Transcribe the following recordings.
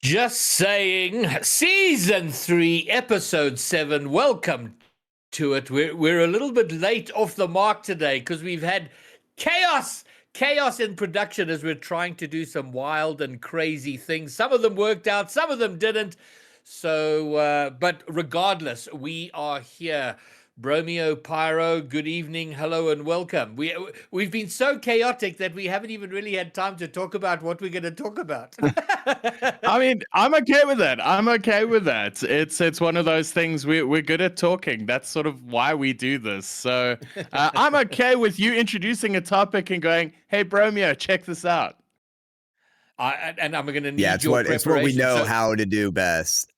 Just saying, season 3, episode 7. Welcome to it. We're a little bit late off the mark today because we've had chaos in production as we're trying to do some wild and crazy things. Some of them worked out, some of them didn't. So, but regardless, we are here. Bromeo, Pyro, good evening, hello and welcome. We've been so chaotic that we haven't even really had time to talk about what we're going to talk about. I mean, I'm okay with that. I'm okay with that. It's one of those things we're good at talking. That's sort of why we do this. So I'm okay with you introducing a topic and going, "Hey, Bromeo, check this out." And I'm going to need it's your what preparation. It's what we know how to do best.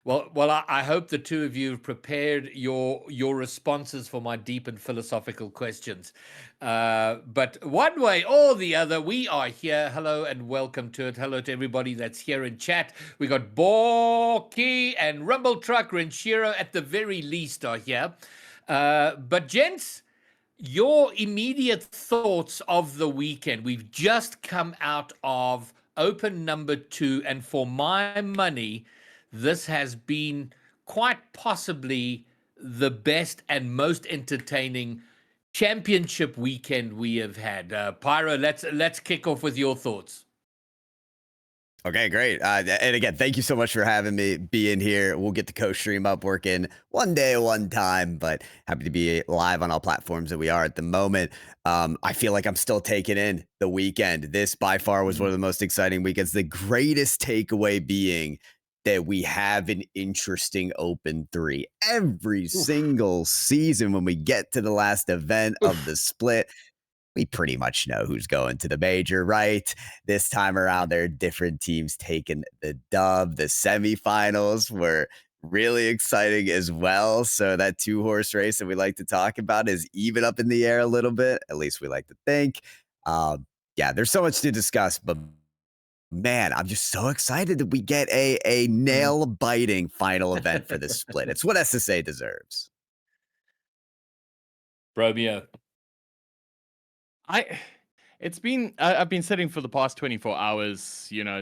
Well, I hope the two of you have prepared your responses for my deep and philosophical questions. But one way or the other, we are here. Hello and welcome to it. Hello to everybody that's here in chat. We got Borky and Rumble Truck, Renshiro at the very least are here. But gents, your immediate thoughts of the weekend. We've just come out of open number 2, and for my money, this has been quite possibly the best and most entertaining championship weekend we have had. Pyro, let's kick off with your thoughts. Okay, great. And again, thank you so much for having me be in here. We'll get the co-stream up working one day, one time, but happy to be live on all platforms that we are at the moment. I feel like I'm still taking in the weekend. This by far was one of the most exciting weekends. The greatest takeaway being that we have an interesting open 3 every single season. When we get to the last event of the split, we pretty much know who's going to the major, right? This time around, there are different teams taking the dub. The semifinals were really exciting as well. So that 2-horse race that we like to talk about is even up in the air a little bit. At least we like to think. Yeah, there's so much to discuss, but man, I'm just so excited that we get a nail-biting final event for this split. It's what SSA deserves. Bromeo. I've been sitting for the past 24 hours,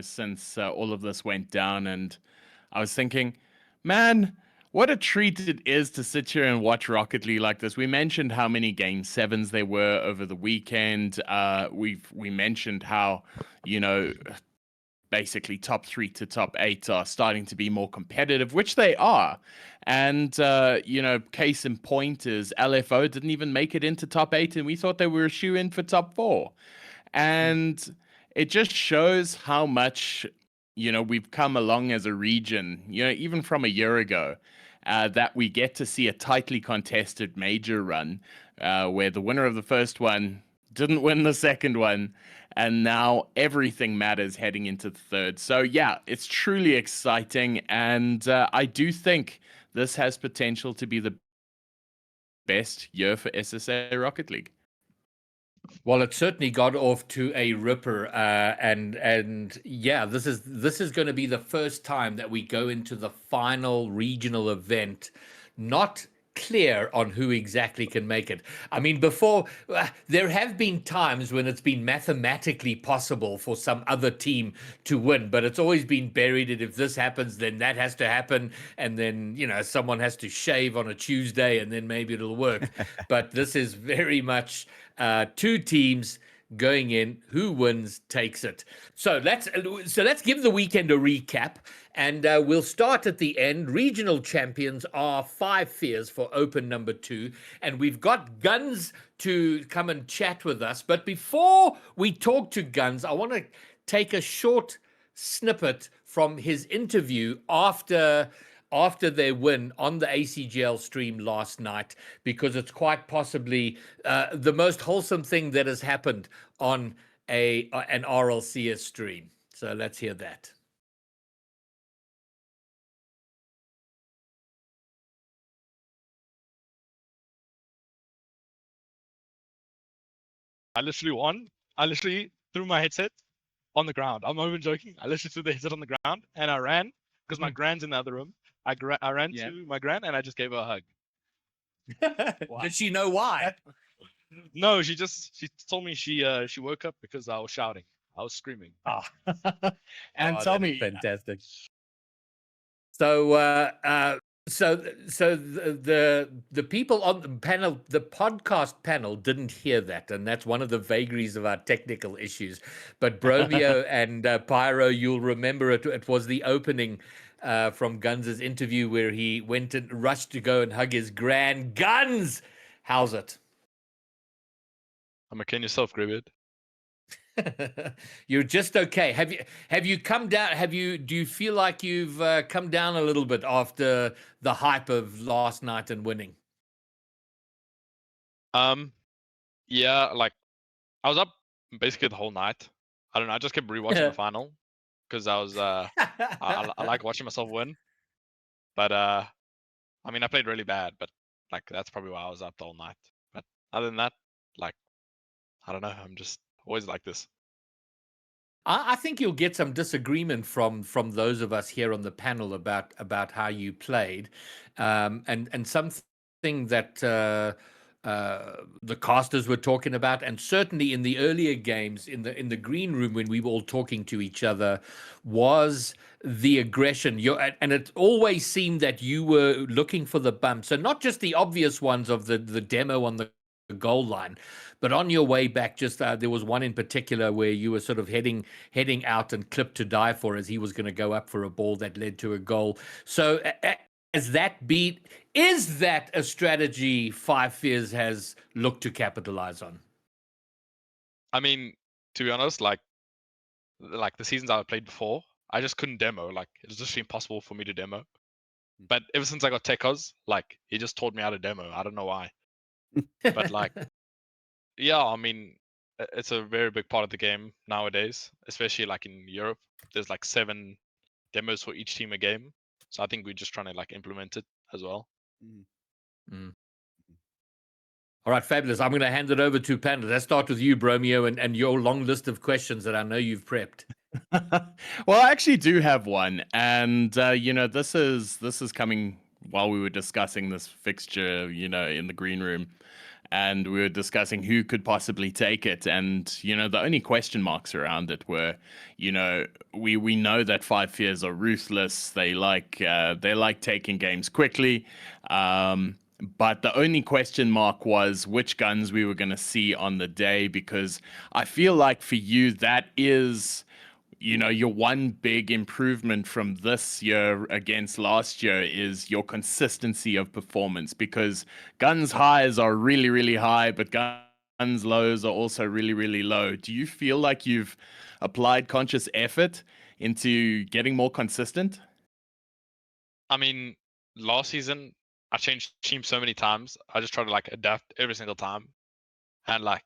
since all of this went down, and I was thinking, man, what a treat it is to sit here and watch Rocket League like this. We mentioned how many Game 7s there were over the weekend. We mentioned how, basically top 3 to top 8 are starting to be more competitive, which they are. And, case in point is LFO didn't even make it into top 8, and we thought they were a shoe-in for top 4. And it just shows how much, we've come along as a region, even from a year ago, that we get to see a tightly contested major run where the winner of the first one didn't win the second one, and now everything matters heading into the third. So yeah, it's truly exciting, and I do think this has potential to be the best year for SSA Rocket League. Well, it certainly got off to a ripper, and yeah, this is going to be the first time that we go into the final regional event not clear on who exactly can make it. I mean, before, there have been times when it's been mathematically possible for some other team to win, but it's always been buried that if this happens, then that has to happen, and then, someone has to shave on a Tuesday, and then maybe it'll work. But this is very much 2 teams going in. Who wins takes it. So let's give the weekend a recap, and we'll start at the end. Regional champions are 5 Fears for open number 2, and we've got Gunz to come and chat with us. But before we talk to Gunz, I want to take a short snippet from his interview after their win on the ACGL stream last night, because it's quite possibly the most wholesome thing that has happened on an RLCS stream. So let's hear that. I literally won. I literally threw my headset on the ground. I'm not even joking. I literally threw the headset on the ground and I ran because my grand's in the other room. I ran to my grand and I just gave her a hug. Wow. Did she know why? No, she told me she woke up because I was shouting. I was screaming. Ah. And Oh, tell that is me, fantastic. So the people on the panel, the podcast panel, didn't hear that, and that's one of the vagaries of our technical issues. But Bromeo and Pyro, you'll remember it. It was the opening from Gunz's interview where he went and rushed to go and hug his gran. Gunz, how's it? I'm a yourself, Gribbid. You're just okay. Have you come down? Do you feel like you've come down a little bit after the hype of last night and winning? Yeah, like I was up basically the whole night. I don't know. I just kept rewatching the final because I was I like watching myself win. But I mean, I played really bad, but like that's probably why I was up the whole night. But other than that, like I don't know. I'm just always like this. I think you'll get some disagreement from those of us here on the panel about how you played, and something that the casters were talking about, and certainly in the earlier games in the green room when we were all talking to each other, was the aggression. And it always seemed that you were looking for the bumps, and not just the obvious ones of the demo on the goal line, but on your way back, just there was one in particular where you were sort of heading out and clipped to die for, as he was going to go up for a ball that led to a goal. So is that a strategy Five Fears has looked to capitalize on? I mean, to be honest, like the seasons I played before, I just couldn't demo. Like it was just impossible for me to demo. But ever since I got Tekos, like he just taught me how to demo. I don't know why. But like, yeah, I mean, it's a very big part of the game nowadays, especially like in Europe. There's like 7 demos for each team a game. So I think we're just trying to like implement it as well. Mm. All right, fabulous. I'm going to hand it over to panel. Let's start with you, Bromeo, and your long list of questions that I know you've prepped. Well, I actually do have one, and this is coming while we were discussing this fixture, in the green room, and we were discussing who could possibly take it, and the only question marks around it were, we know that Five Fears are ruthless. They like taking games quickly. But the only question mark was which guns we were going to see on the day, because I feel like for you that is your one big improvement from this year against last year is your consistency of performance, because Gunz highs are really, really high, but Gunz lows are also really, really low. Do you feel like you've applied conscious effort into getting more consistent? I mean, last season I changed teams so many times. I just try to like adapt every single time, and like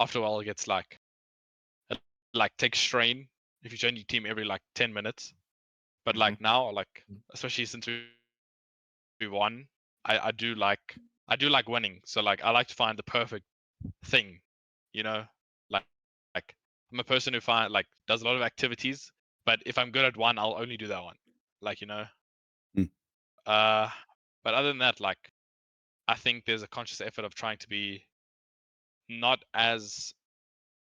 after a while it gets like it like takes strain if you change your team every like 10 minutes. But like now, like especially since we won, I do like winning. So like I like to find the perfect thing, like I'm a person who does a lot of activities, but if I'm good at one, I'll only do that one. Like but other than that, like I think there's a conscious effort of trying to be not as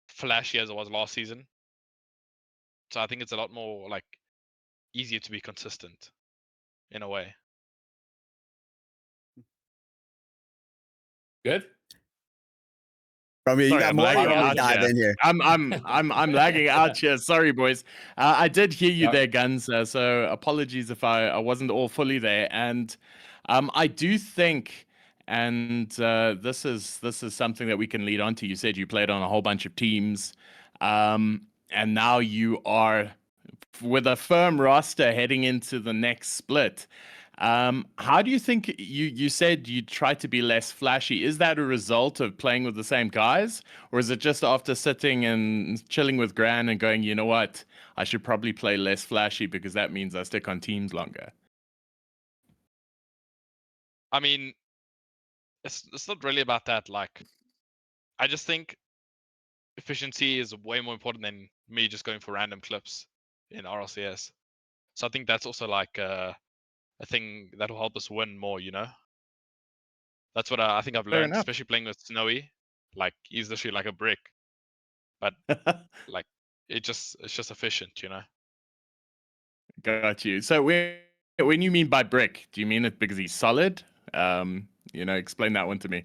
flashy as it was last season. So I think it's a lot more like easier to be consistent in a way. Good. Romeo, you Sorry, got I'm more? You lagging want me to out dive here. in here? I'm lagging out here. Sorry, boys. I did hear you Yeah. there, Gunz. So apologies if I wasn't all fully there. And I do think, and this is something that we can lead on to. You said you played on a whole bunch of teams, and now you are with a firm roster heading into the next split. How do you think you said you tried to be less flashy? Is that a result of playing with the same guys, or is it just after sitting and chilling with Gran and going, you know what, I should probably play less flashy because that means I stick on teams longer? I mean, it's not really about that. Like, I just think efficiency is way more important than me just going for random clips in RLCS. So I think that's also like a thing that will help us win more. That's what I think I've Fair learned, enough. especially playing with Snowy. Like he's literally like a brick, but like it's just efficient, you know. Got you. So when you mean by brick, do you mean it because he's solid? Explain that one to me.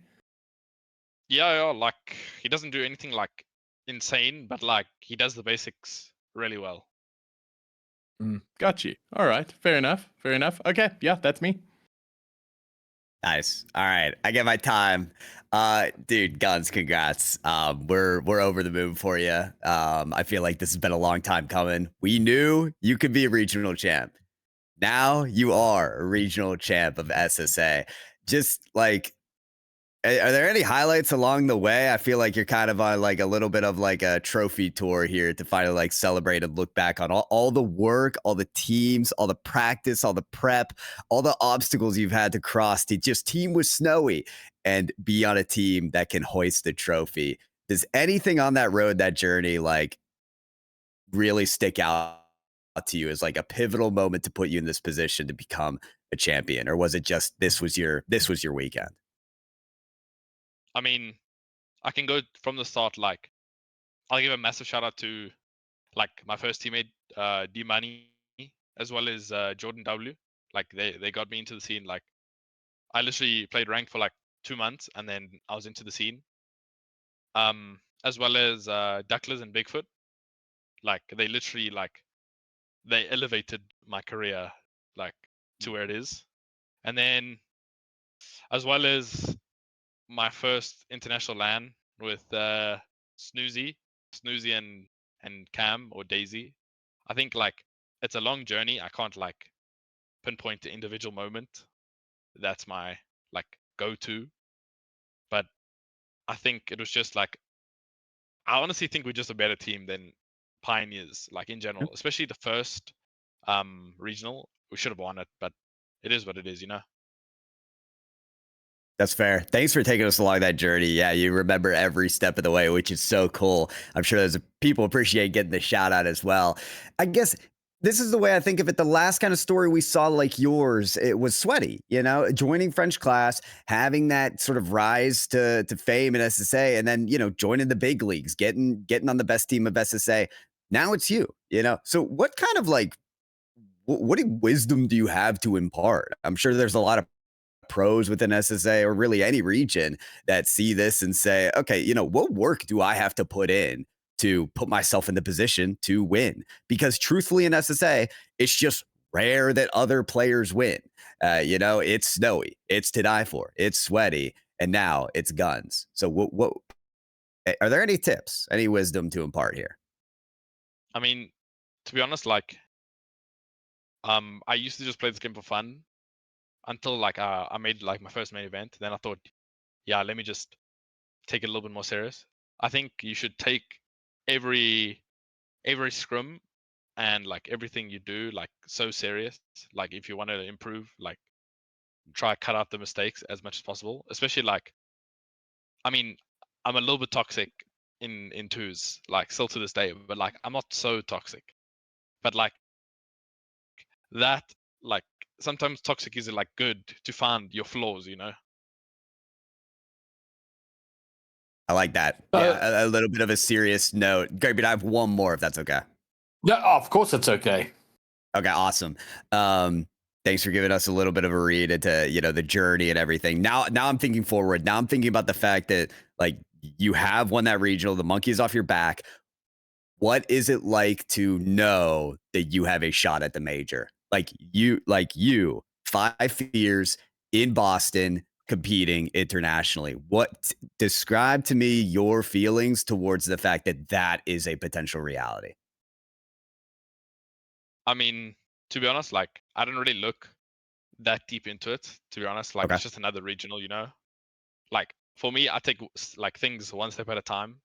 Yeah, like he doesn't do anything like insane, but like he does the basics really well. Got you. All right. Fair enough. Fair enough. Okay. Yeah, that's me. Nice. All right, I get my time. Dude, Gunz, congrats. We're over the moon for you. I feel like this has been a long time coming. We knew you could be a regional champ. Now you are a regional champ of SSA. Just like, are there any highlights along the way? I feel like you're kind of on like a little bit of like a trophy tour here to finally like celebrate and look back on all the work, all the teams, all the practice, all the prep, all the obstacles you've had to cross to just team with Snowy and be on a team that can hoist the trophy. Does anything on that road, that journey, like really stick out to you as like a pivotal moment to put you in this position to become a champion? Or was it just this was your weekend? I mean, I can go from the start. Like, I'll give a massive shout out to like my first teammate, D Money, as well as Jordan W. Like they got me into the scene. Like I literally played rank for like 2 months and then I was into the scene. As well as Ducklers and Bigfoot. Like they literally like they elevated my career like to where it is. And then as well as my first international LAN with Snoozy and Cam or Daisy. I think like it's a long journey. I can't like pinpoint the individual moment. That's my like go-to. But I think it was just like I honestly think we're just a better team than Pioneers, like in general, especially the first regional. We should have won it, but it is what it is, you know. That's fair. Thanks for taking us along that journey. Yeah, you remember every step of the way, which is so cool. I'm sure those people appreciate getting the shout out as well. I guess this is the way I think of it. The last kind of story we saw like yours, it was Sweaty, joining French class, having that sort of rise to fame in SSA, and then, joining the big leagues, getting on the best team of SSA. Now it's you, So what kind of like, what wisdom do you have to impart? I'm sure there's a lot of pros within SSA or really any region that see this and say, okay, what work do I have to put in to put myself in the position to win? Because truthfully in SSA, it's just rare that other players win. It's Snowy, it's To Die For, it's Sweaty, and now it's Gunz. So what are there any tips, any wisdom to impart here? I mean, to be honest, like I used to just play this game for fun until like I made like my first main event. Then I thought, yeah, let me just take it a little bit more serious. I think you should take every scrim and like everything you do like so serious. Like if you want to improve, like try cut out the mistakes as much as possible. Especially like, I mean, I'm a little bit toxic in twos, like still to this day, but like I'm not so toxic. But like that, like sometimes toxic is like good to find your flaws, I like that. Yeah, a little bit of a serious note. Great, but I have one more if that's okay. Yeah, of course it's okay. Okay, awesome. Thanks for giving us a little bit of a read into, the journey and everything. Now I'm thinking forward. Now I'm thinking about the fact that like you have won that regional, the monkey is off your back. What is it like to know that you have a shot at the major? Like you 5 years in Boston competing internationally. Describe to me your feelings towards the fact that that is a potential reality. I mean, to be honest, like I don't really look that deep into it. To be honest, like Okay. it's just another regional, Like for me, I take like things one step at a time,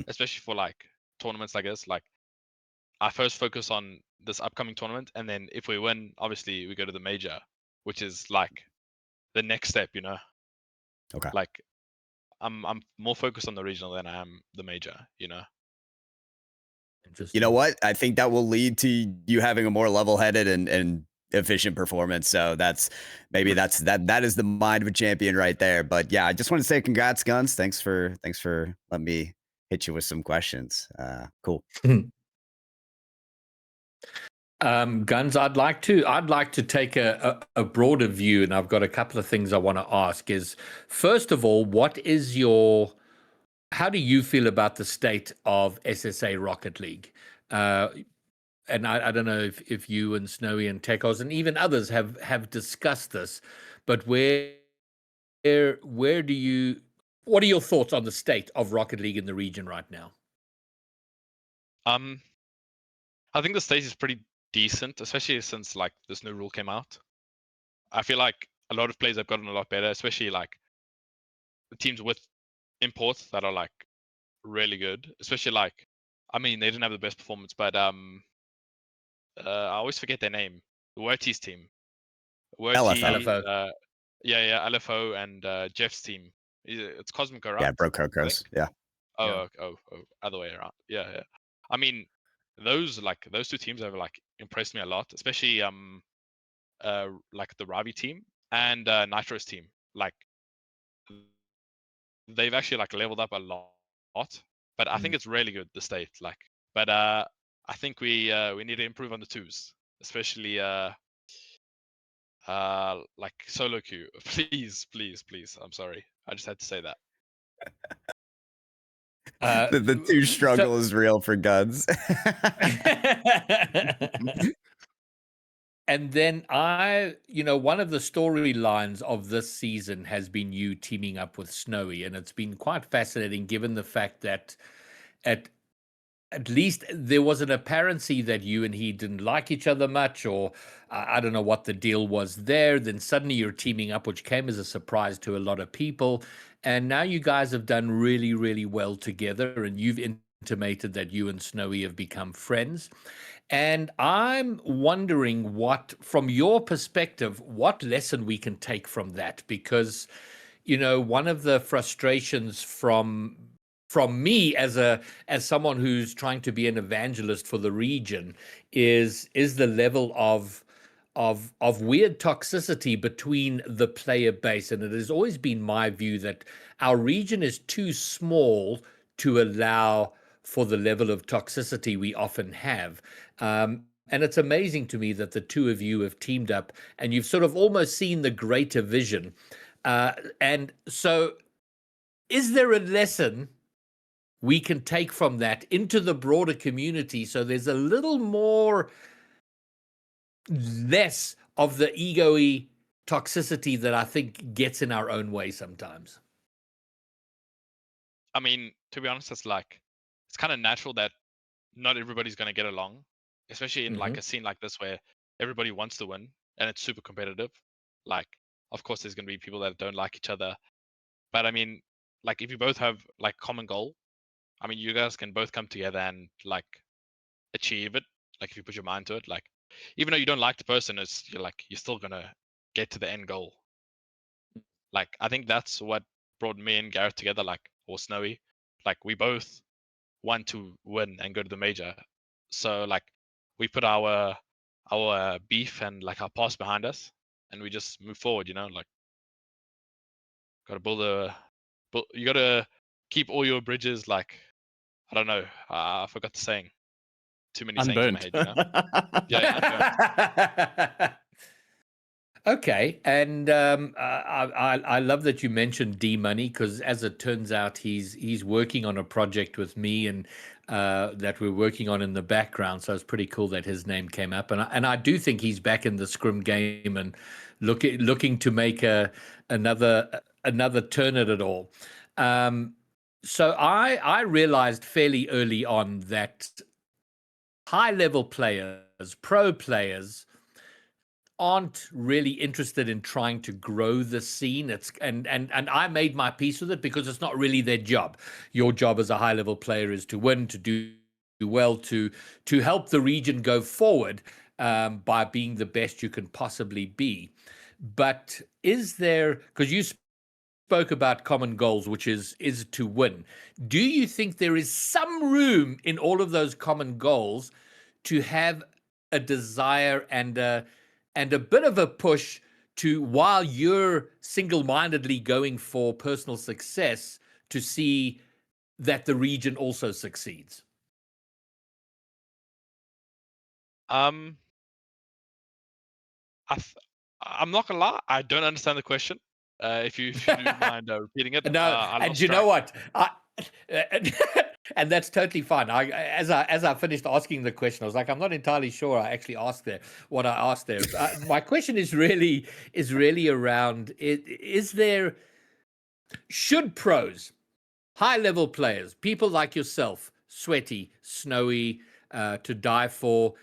especially for like tournaments like this. Like I first focus on this upcoming tournament, and then if we win, obviously we go to the major, which is like the next step, Okay. Like I'm more focused on the regional than I am the major, You know what? I think that will lead to you having a more level-headed and efficient performance. So that is the mind of a champion right there. But yeah, I just want to say congrats, Gunz. Thanks for letting me hit you with some questions. Cool. Gunz, I'd like to take a broader view, and I've got a couple of things I want to ask. Is first of all, how do you feel about the state of SSA Rocket League? And I don't know if you and Snowy and Tekos and even others have discussed this, but where do you, what are your thoughts on the state of Rocket League in the region right now? I think the state is pretty decent, especially since like this new rule came out. I feel like a lot of players have gotten a lot better, especially like the teams with imports that are like really good. Especially like, I mean, they didn't have the best performance, but I always forget their name. The Werty's team. Werty, LFO. yeah, LFO and Jeff's team. It's Cosmico, right? Yeah, Bro I Cocos. think. Yeah. Oh, other way around. Yeah. I mean, those two teams have like impressed me a lot, especially like the Ravi team and Nitro's team. Like they've actually like leveled up a lot. But I think it's really good, the state. Like, but I think we need to improve on the twos, especially like solo queue. Please. I'm sorry. I just had to say that. The two struggle is real for Gunz. And then one of the storylines of this season has been you teaming up with Snowy, and it's been quite fascinating given the fact that at least there was an apparency that you and he didn't like each other much, or I don't know what the deal was there. Then suddenly you're teaming up, which came as a surprise to a lot of people. And now you guys have done really, really well together, and you've intimated that you and Snowy have become friends. And I'm wondering from your perspective, what lesson we can take from that, because one of the frustrations from me as someone who's trying to be an evangelist for the region is the level of weird toxicity between the player base. And it has always been my view that our region is too small to allow for the level of toxicity we often have. And it's amazing to me that the two of you have teamed up and you've sort of almost seen the greater vision. And so is there a lesson we can take from that into the broader community so there's a little less of the ego-y toxicity that I think gets in our own way sometimes? I mean, to be honest, it's kind of natural that not everybody's going to get along, especially in like a scene like this where everybody wants to win and it's super competitive. Like, of course, there's going to be people that don't like each other. But I mean, like if you both have like common goal, I mean, you guys can both come together and like achieve it. Like if you put your mind to it, like even though you don't like the person, you're still gonna get to the end goal. Like I think that's what brought me and Gareth together, like, or Snowy. Like we both want to win and go to the major. So like we put our beef and like our past behind us, and we just move forward. Like you gotta keep all your bridges like. I don't know. I forgot the saying. Too many sayings in my head, Yeah. Okay, and I love that you mentioned D Money, because as it turns out, he's working on a project with me, and that we're working on in the background. So it's pretty cool that his name came up, and I do think he's back in the scrim game and looking to make another turn at it all. So I realized fairly early on that high-level players, pro players, aren't really interested in trying to grow the scene. And I made my peace with it because it's not really their job. Your job as a high-level player is to win, to do well, to help the region go forward by being the best you can possibly be. But is there, because you spoke about common goals, which is to win. Do you think there is some room in all of those common goals to have a desire and a bit of a push to, while you're single-mindedly going for personal success, to see that the region also succeeds? Um, I'm not gonna lie, I don't understand the question. If you do mind repeating it, No, I and lost you know track. what? And that's totally fine. As I finished asking the question, I was like, I'm not entirely sure I actually asked there what I asked there. My question is really around: is there should pros, high level players, people like yourself, Sweaty, Snowy, to die for,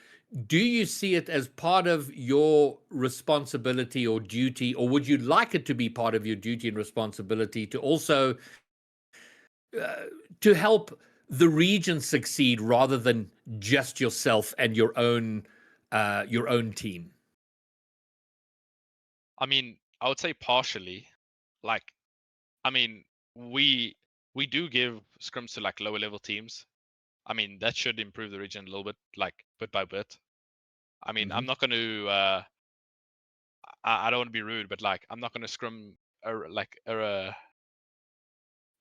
do you see it as part of your responsibility or duty, or would you like it to be part of your duty and responsibility to also to help the region succeed rather than just yourself and your own team? I mean, I would say partially. Like, I mean, we do give scrims to like lower level teams. I mean, that should improve the region a little bit, like bit by bit. I mean, I'm not going to. I don't want to be rude, but like, I'm not going to scrim a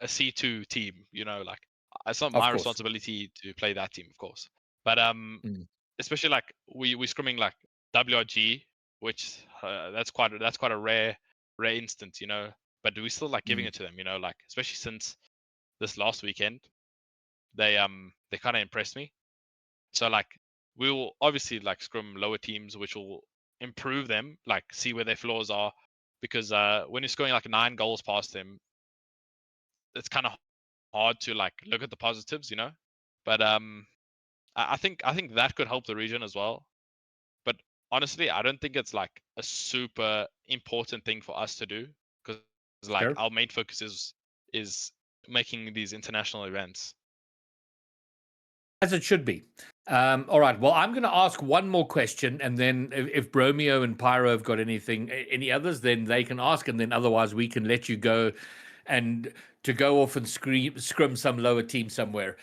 C2 team. You know, like it's not Of my course. responsibility to play that team, of course. But Mm. especially like we scrimming like WRG, which that's quite a rare instance, you know. But we still like giving Mm. it to them, you know, like especially since this last weekend, they kind of impressed me. So like we will obviously like scrum lower teams, which will improve them, like see where their flaws are, because when you're scoring like 9 goals past them, it's kind of hard to like look at the positives, you know. But I think that could help the region as well. But honestly, I don't think it's like a super important thing for us to do, because like Sure. our main focus is making these international events. As it should be. All right. Well, I'm going to ask one more question, and then if Bromeo and Pyro have got any others, then they can ask, and then otherwise we can let you go, and to go off and scrim some lower team somewhere.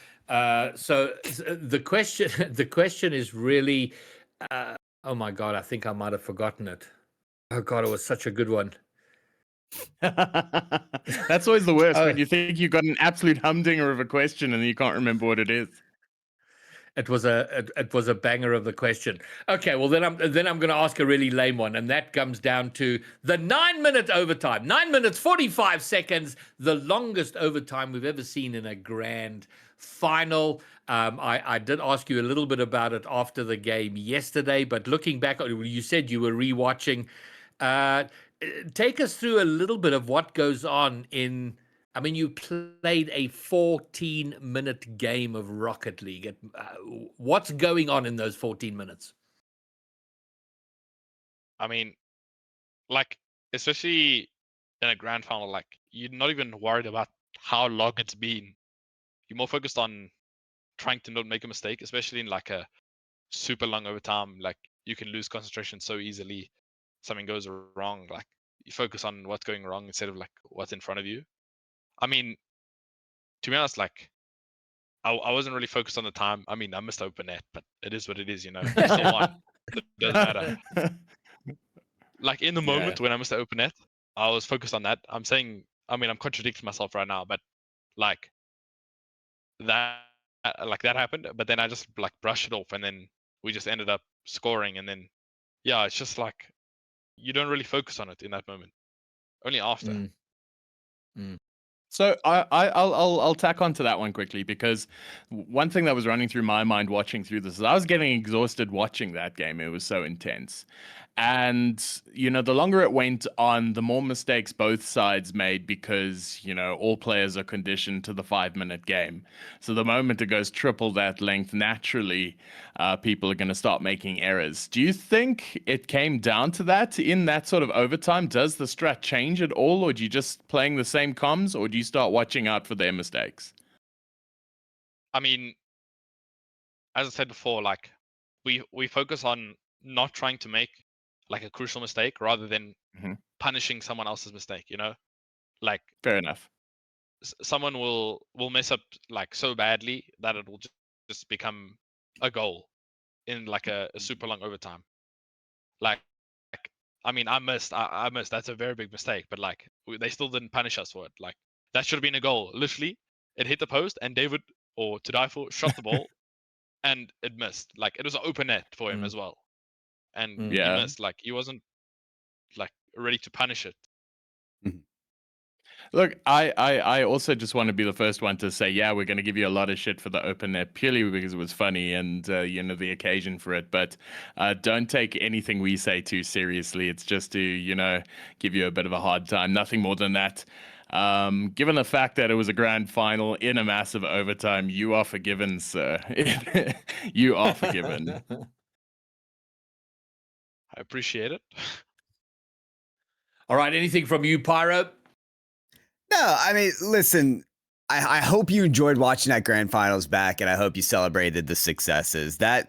So the question, the question is really, oh my God, I think I might have forgotten it. Oh God, it was such a good one. That's always the worst, when Oh, you think you've got an absolute humdinger of a question and you can't remember what it is. it was a banger of the question. Okay, well then I'm going to ask a really lame one, and that comes down to the 9-minute overtime. 9 minutes 45 seconds, the longest overtime we've ever seen in a grand final. I did ask you a little bit about it after the game yesterday, but looking back, you said you were rewatching. Uh, Take us through a little bit of what goes on in. I mean, you played a 14-minute game of Rocket League. What's going on in those 14 minutes? I mean, like especially in a grand final, like you're not even worried about how long it's been. You're more focused on trying to not make a mistake, especially in like a super long overtime. Like you can lose concentration so easily. Something goes wrong. Like you focus on what's going wrong instead of like what's in front of you. I mean, to be honest, like I wasn't really focused on the time. I mean, I missed open net, but it is what it is, you know. We still won. It doesn't matter. Like in the Yeah. moment when I missed the open net, I was focused on that. I'm contradicting myself right now, but like that that happened, but then I just like brushed it off, and then we just ended up scoring, and then yeah, it's just like you don't really focus on it in that moment. Only after. Mm, mm. So I'll tack on to that one quickly, because one thing that was running through my mind watching through this is I was getting exhausted watching that game. It was so intense. And, you know, the longer it went on, the more mistakes both sides made, because, you know, all players are conditioned to the 5-minute game. So the moment it goes triple that length, naturally, people are going to start making errors. Do you think it came down to that in that sort of overtime? Does the strat change at all, or do you just playing the same comms, or do you start watching out for their mistakes? I mean, as I said before, like we focus on not trying to make like a crucial mistake rather than Mhm. punishing someone else's mistake, you know? Like Fair enough. someone will mess up like so badly that it will just become a goal in like a super long overtime. Like I mean, I missed. That's a very big mistake, but like they still didn't punish us for it. Like that should have been a goal. Literally, it hit the post, and David or to die for shot the ball, and it missed. Like it was an open net for him as well, and he Yeah. missed. Like he wasn't like ready to punish it. Look, I also just want to be the first one to say, yeah, we're going to give you a lot of shit for the open net purely because it was funny and, the occasion for it. But don't take anything we say too seriously. It's just to, give you a bit of a hard time. Nothing more than that. Given the fact that it was a grand final in a massive overtime, you are forgiven, sir. You are forgiven. I appreciate it. All right, anything from you, Pyro? No, I mean, listen, I hope you enjoyed watching that grand finals back, and I hope you celebrated the successes. The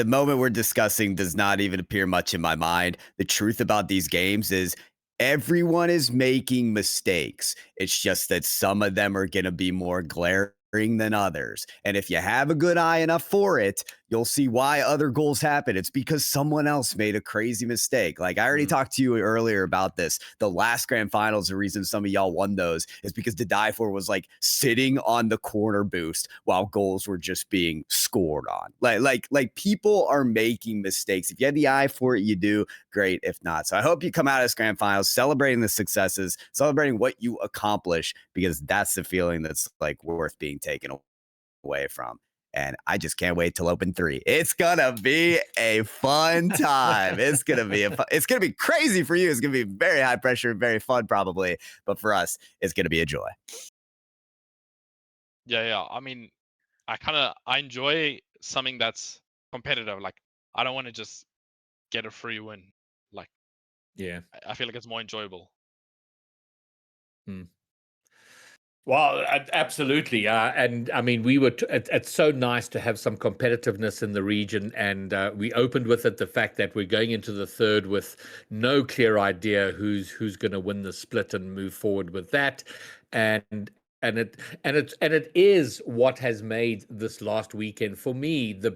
moment we're discussing does not even appear much in my mind. The truth about these games is everyone is making mistakes. It's just that some of them are going to be more glaring than others. And if you have a good eye enough for it, you'll see why other goals happen. It's because someone else made a crazy mistake. Like I already talked to you earlier about this. The last grand finals, the reason some of y'all won those is because the Die-For was like sitting on the corner boost while goals were just being scored on. Like people are making mistakes. If you had the eye for it, you do. Great. If not. So I hope you come out of this grand finals celebrating the successes, celebrating what you accomplish, because that's the feeling that's like worth being taken away from. And I just can't wait till Open 3. It's gonna be a fun time. It's gonna be crazy for you. It's gonna be very high pressure, very fun probably. But for us, it's gonna be a joy. Yeah. I mean, I enjoy something that's competitive. Like I don't want to just get a free win. Like Yeah. I feel like it's more enjoyable. Well, absolutely. And I mean, it's so nice to have some competitiveness in the region. And we opened with it the fact that we're going into the third with no clear idea who's going to win the split and move forward with that. And it is what has made this last weekend for me the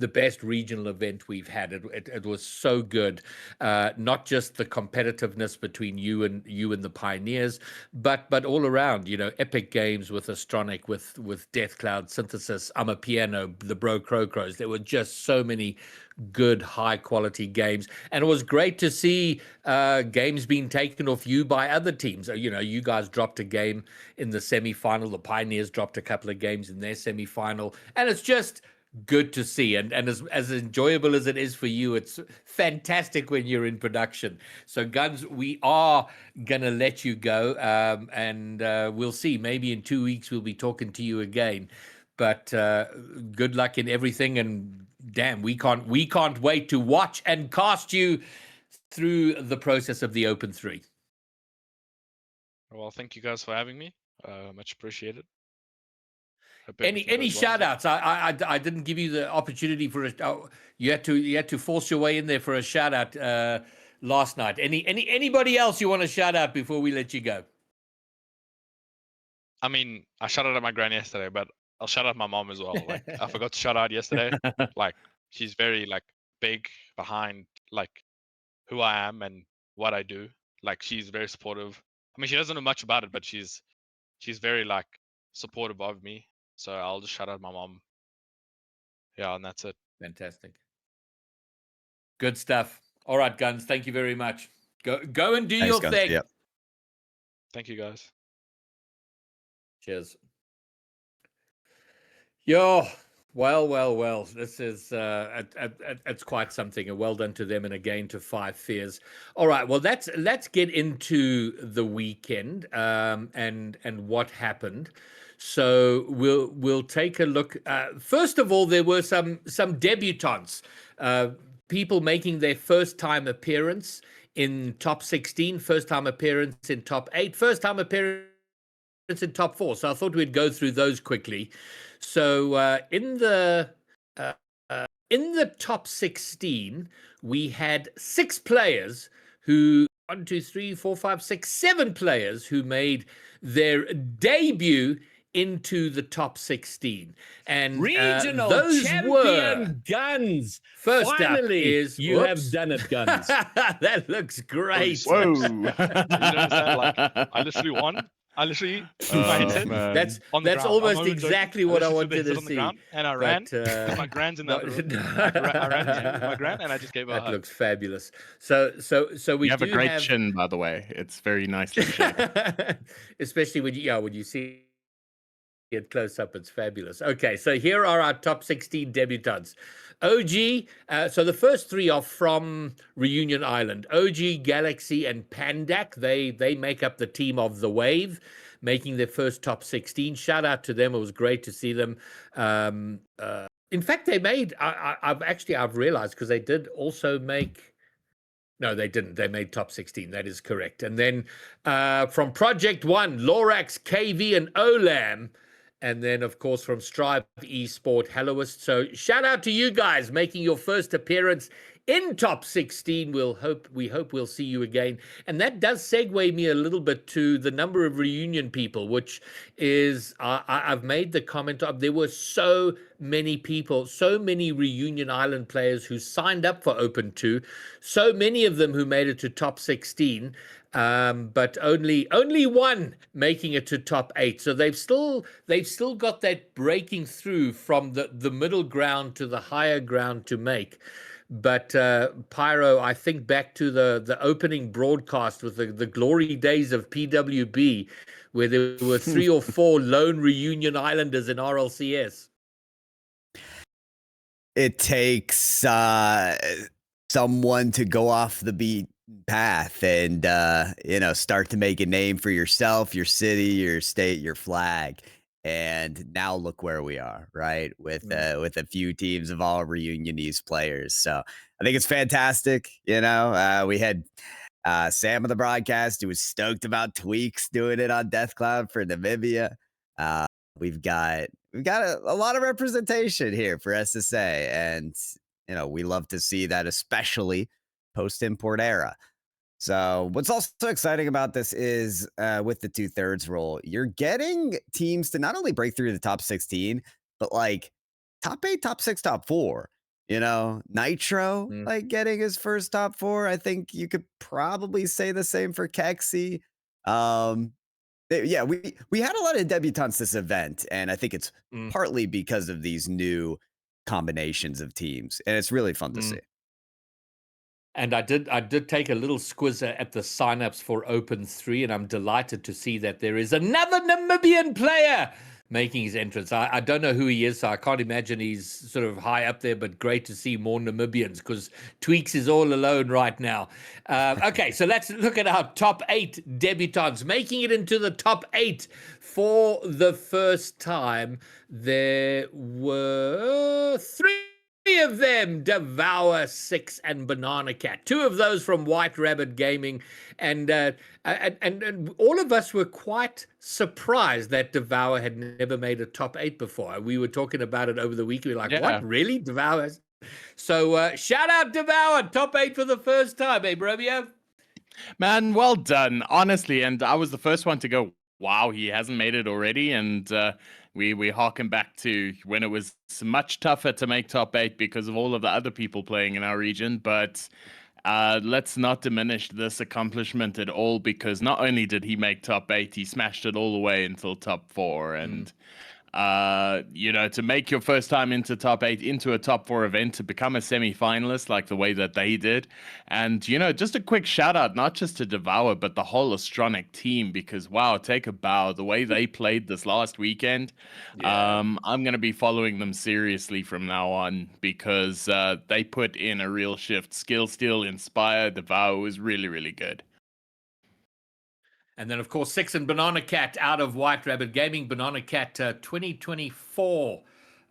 best regional event we've had. It was so good, not just the competitiveness between you and the Pioneers, but all around. Epic games with Astronic, with Death Cloud, Synthesis, I'm a Piano, the Bro Crows. There were just so many good high quality games, and it was great to see games being taken off you by other teams. You guys dropped a game in the semi-final, the Pioneers dropped a couple of games in their semi-final, and it's just good to see. And as enjoyable as it is for you, it's fantastic when you're in production. So Gunz, we are gonna let you go, and we'll see, maybe in 2 weeks we'll be talking to you again. But good luck in everything, and damn, we can't wait to watch and cast you through the process of the Open 3. Well, thank you guys for having me. Much appreciated. Any shout outs? I didn't give you the opportunity for it. You had to force your way in there for a shout out last night. Anybody else you want to shout out before we let you go? I mean, I shouted out my gran yesterday, but I'll shout out my mom as well. Like I forgot to shout out yesterday. Like she's very like big behind like who I am and what I do. Like she's very supportive. I mean, she doesn't know much about it, but she's very like supportive of me. So I'll just shout out my mom. Yeah, and that's it. Fantastic. Good stuff. All right, Gunz, thank you very much. Go and do your Gunz. thing. Yep. Thank you guys. Cheers. Yo, well. This is it's quite something. And well done to them, and again to Five Fears. All right, well let's get into the weekend and what happened. So we'll take a look. First of all, there were some debutantes, people making their first time appearance in top 16, first time appearance in top 8, first time appearance in top 4. So I thought we'd go through those quickly. So in the top 16, we had 6 players who 1, 2, 3, 4, 5, 6, 7 players who made their debut into the top 16 and regional those champion were Gunz. First Finally, up is you have done it, Gunz. That looks great. Whoa. You know what I'm saying? Like I literally won. I literally fainted man. That's on the that's ground. I'm almost not even joking. exactly I what I literally wanted stood to on the see. ground and I ran But with my grand's in the no, other room. I ran to him with my grand and I just gave her a that hug. looks fabulous. So we You have a do great have, chin, by the way. It's very nicely shaped. especially when you see it close up, it's fabulous. Okay, so here are our top 16 debutants. OG, so the first three are from Reunion Island. OG, Galaxy, and Pandak. They make up the team of the Wave, making their first top 16. Shout out to them. It was great to see them. In fact, they made. I've realized, because they did also make. No, they didn't. They made top 16. That is correct. And then from Project One, Lorax, KV, and Olam. And then, of course, from Strive Esport, Helloist. So shout out to you guys making your first appearance in top 16. We hope we'll see you again. And that does segue me a little bit to the number of reunion people, which is, I've made the comment of, there were so many people, so many Reunion Island players who signed up for Open 2, so many of them who made it to top 16. But only one making it to top 8. So they've still got that breaking through from the middle ground to the higher ground to make. But Pyro, I think back to the opening broadcast with the glory days of PWB, where there were 3 or 4 lone Reunion Islanders in RLCS. It takes someone to go off the beat path and start to make a name for yourself, your city, your state, your flag. And now look where we are, right? With a few teams of all Reunionese players. So I think it's fantastic. We had Sam on the broadcast, who was stoked about Tweaks doing it on Death Cloud for Namibia. We've got a lot of representation here for SSA, and we love to see that, especially post-import era. So what's also exciting about this is with the 2/3 rule, you're getting teams to not only break through the top 16, but like top 8, top 6, top 4. Nitro like getting his first top 4. I think you could probably say the same for Kexi. Yeah, we had a lot of debutantes this event, and I think it's partly because of these new combinations of teams, and it's really fun to see. And I did take a little squizzer at the signups for Open 3, and I'm delighted to see that there is another Namibian player making his entrance. I don't know who he is, so I can't imagine he's sort of high up there, but great to see more Namibians, because Tweaks is all alone right now. Okay, so let's look at our top 8 debutants. Making it into the top 8 for the first time, there were 3 of them: Devour, Six, and Banana Cat. 2 of those from White Rabbit Gaming, and all of us were quite surprised that Devour had never made a top 8 before. We were talking about it over the week. We were like, what, really? Devour? So shout out Devour, top 8 for the first time, eh, Brobio? Man, well done, honestly. And I was the first one to go, wow, he hasn't made it already. And we harken back to when it was much tougher to make top 8 because of all of the other people playing in our region. But let's not diminish this accomplishment at all, because not only did he make top 8, he smashed it all the way until top 4. And to make your first time into top 8, into a top 4 event, to become a semi-finalist like the way that they did. And, just a quick shout out, not just to Devour, but the whole Astronic team, because wow, take a bow. The way they played this last weekend, I'm going to be following them seriously from now on, because they put in a real shift. Skill Steel, Inspire, Devour was really, really good. And then, of course, Six and Banana Cat out of White Rabbit Gaming. Banana Cat 2024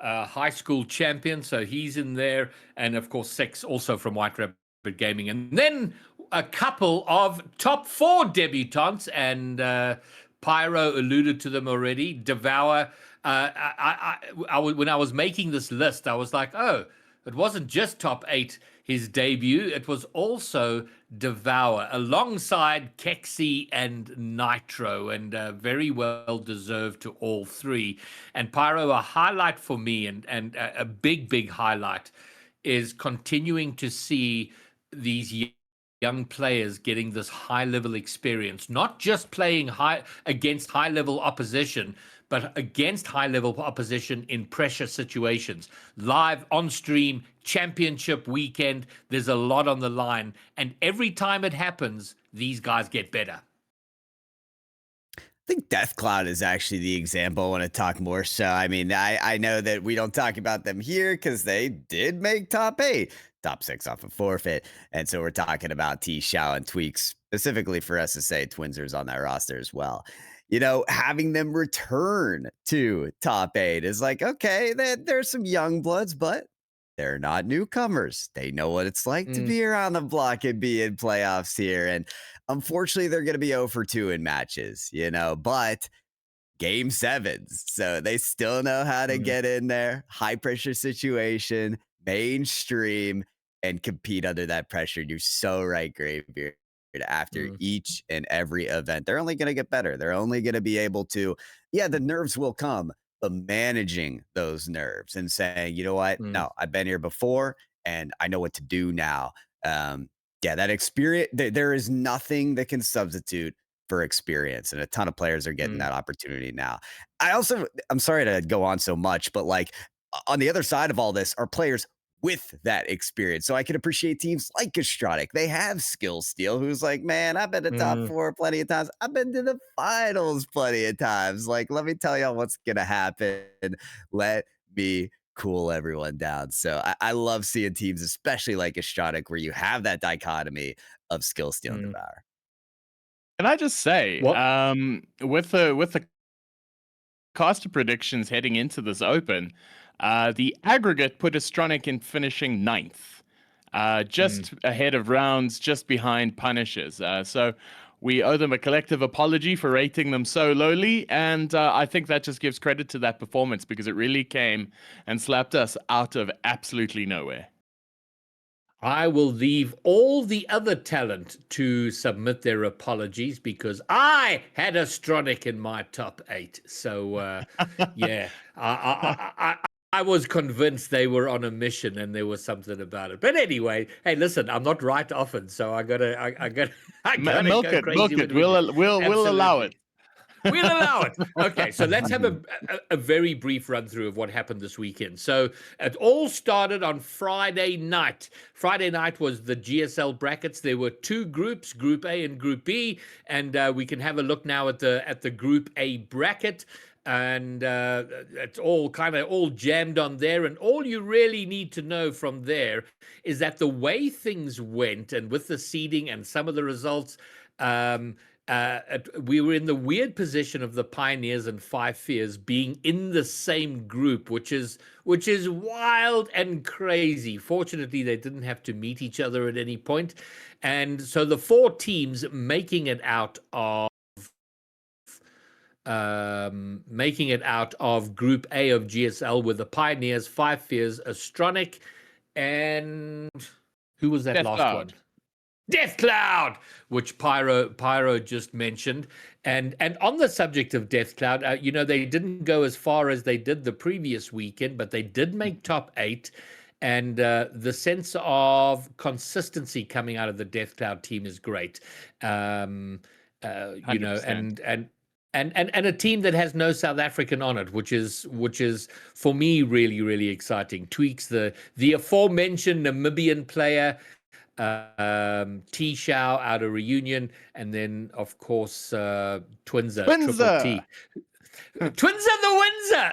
high school champion, so he's in there. And, of course, Six also from White Rabbit Gaming. And then a couple of top 4 debutantes, and Pyro alluded to them already. Devour. When I was making this list, I was like, oh, it wasn't just top 8, his debut. It was also Devour, alongside Kexi and Nitro, and very well deserved to all 3. And Pyro, a highlight for me, and a big highlight, is continuing to see these young players getting this high level experience, not just playing high against high level opposition, but against high level opposition in pressure situations. Live on stream, championship weekend, there's a lot on the line. And every time it happens, these guys get better. I think Death Cloud is actually the example I want to talk more. So, I mean, I know that we don't talk about them here because they did make top 8, top 6 off a forfeit. And so we're talking about T Shao and Tweaks specifically for SSA. Twinsers on that roster as well. You know, having them return to top 8 is like, okay, there's some young bloods, but they're not newcomers. They know what it's like to be around the block and be in playoffs here. And unfortunately, they're going to be 0 for 2 in matches, you know, but game 7s. So they still know how to get in there. High pressure situation, mainstream, and compete under that pressure. You're so right, Gravebeard. After each and every event, they're only going to get better. They're only going to be able to, yeah, the nerves will come, but managing those nerves and saying, you know what? No, I've been here before and I know what to do now. Yeah, that experience, there is nothing that can substitute for experience. And a ton of players are getting that opportunity now. I'm sorry to go on so much, but like on the other side of all this are players with that experience. So I can appreciate teams like Gastrotic. They have Skill Steal, who's like, man, I've been to top 4 plenty of times. I've been to the finals plenty of times. Like, let me tell y'all what's going to happen. Let me cool everyone down. So I love seeing teams, especially like Gastrotic, where you have that dichotomy of Skill Steal and Devour. Can I just say, with the caster predictions heading into this open, the aggregate put Astronic in finishing 9th, just ahead of Rounds, just behind Punishers. So we owe them a collective apology for rating them so lowly, and I think that just gives credit to that performance because it really came and slapped us out of absolutely nowhere. I will leave all the other talent to submit their apologies because I had Astronic in my top 8. So, yeah, I was convinced they were on a mission and there was something about it. But anyway, hey, listen, I'm not right often, so I gotta milk go it, crazy. milk it. We'll allow it. We'll allow it. Okay, so let's have a very brief run through of what happened this weekend. So it all started on Friday night. Friday night was the GSL brackets. There were 2 groups, Group A and Group B, and we can have a look now at the Group A bracket. And it's all kind of all jammed on there. And all you really need to know from there is that the way things went, and with the seeding and some of the results, we were in the weird position of the Pioneers and Five Fears being in the same group, which is wild and crazy. Fortunately, they didn't have to meet each other at any point, and so the 4 teams making it out of Group A of GSL were the Pioneers, Five Fears, Astronic, and who was that Death last Cloud. one? Death Cloud, which Pyro just mentioned. And on the subject of Death Cloud, you know, they didn't go as far as they did the previous weekend, but they did make top 8. And the sense of consistency coming out of the Death Cloud team is great. You know, 100%. and a team that has no South African on it, which is for me really, really exciting. Tweaks, the aforementioned Namibian player, T Shao out of Reunion, and then of course Twinzer. Triple T. Twinzer the Windsor.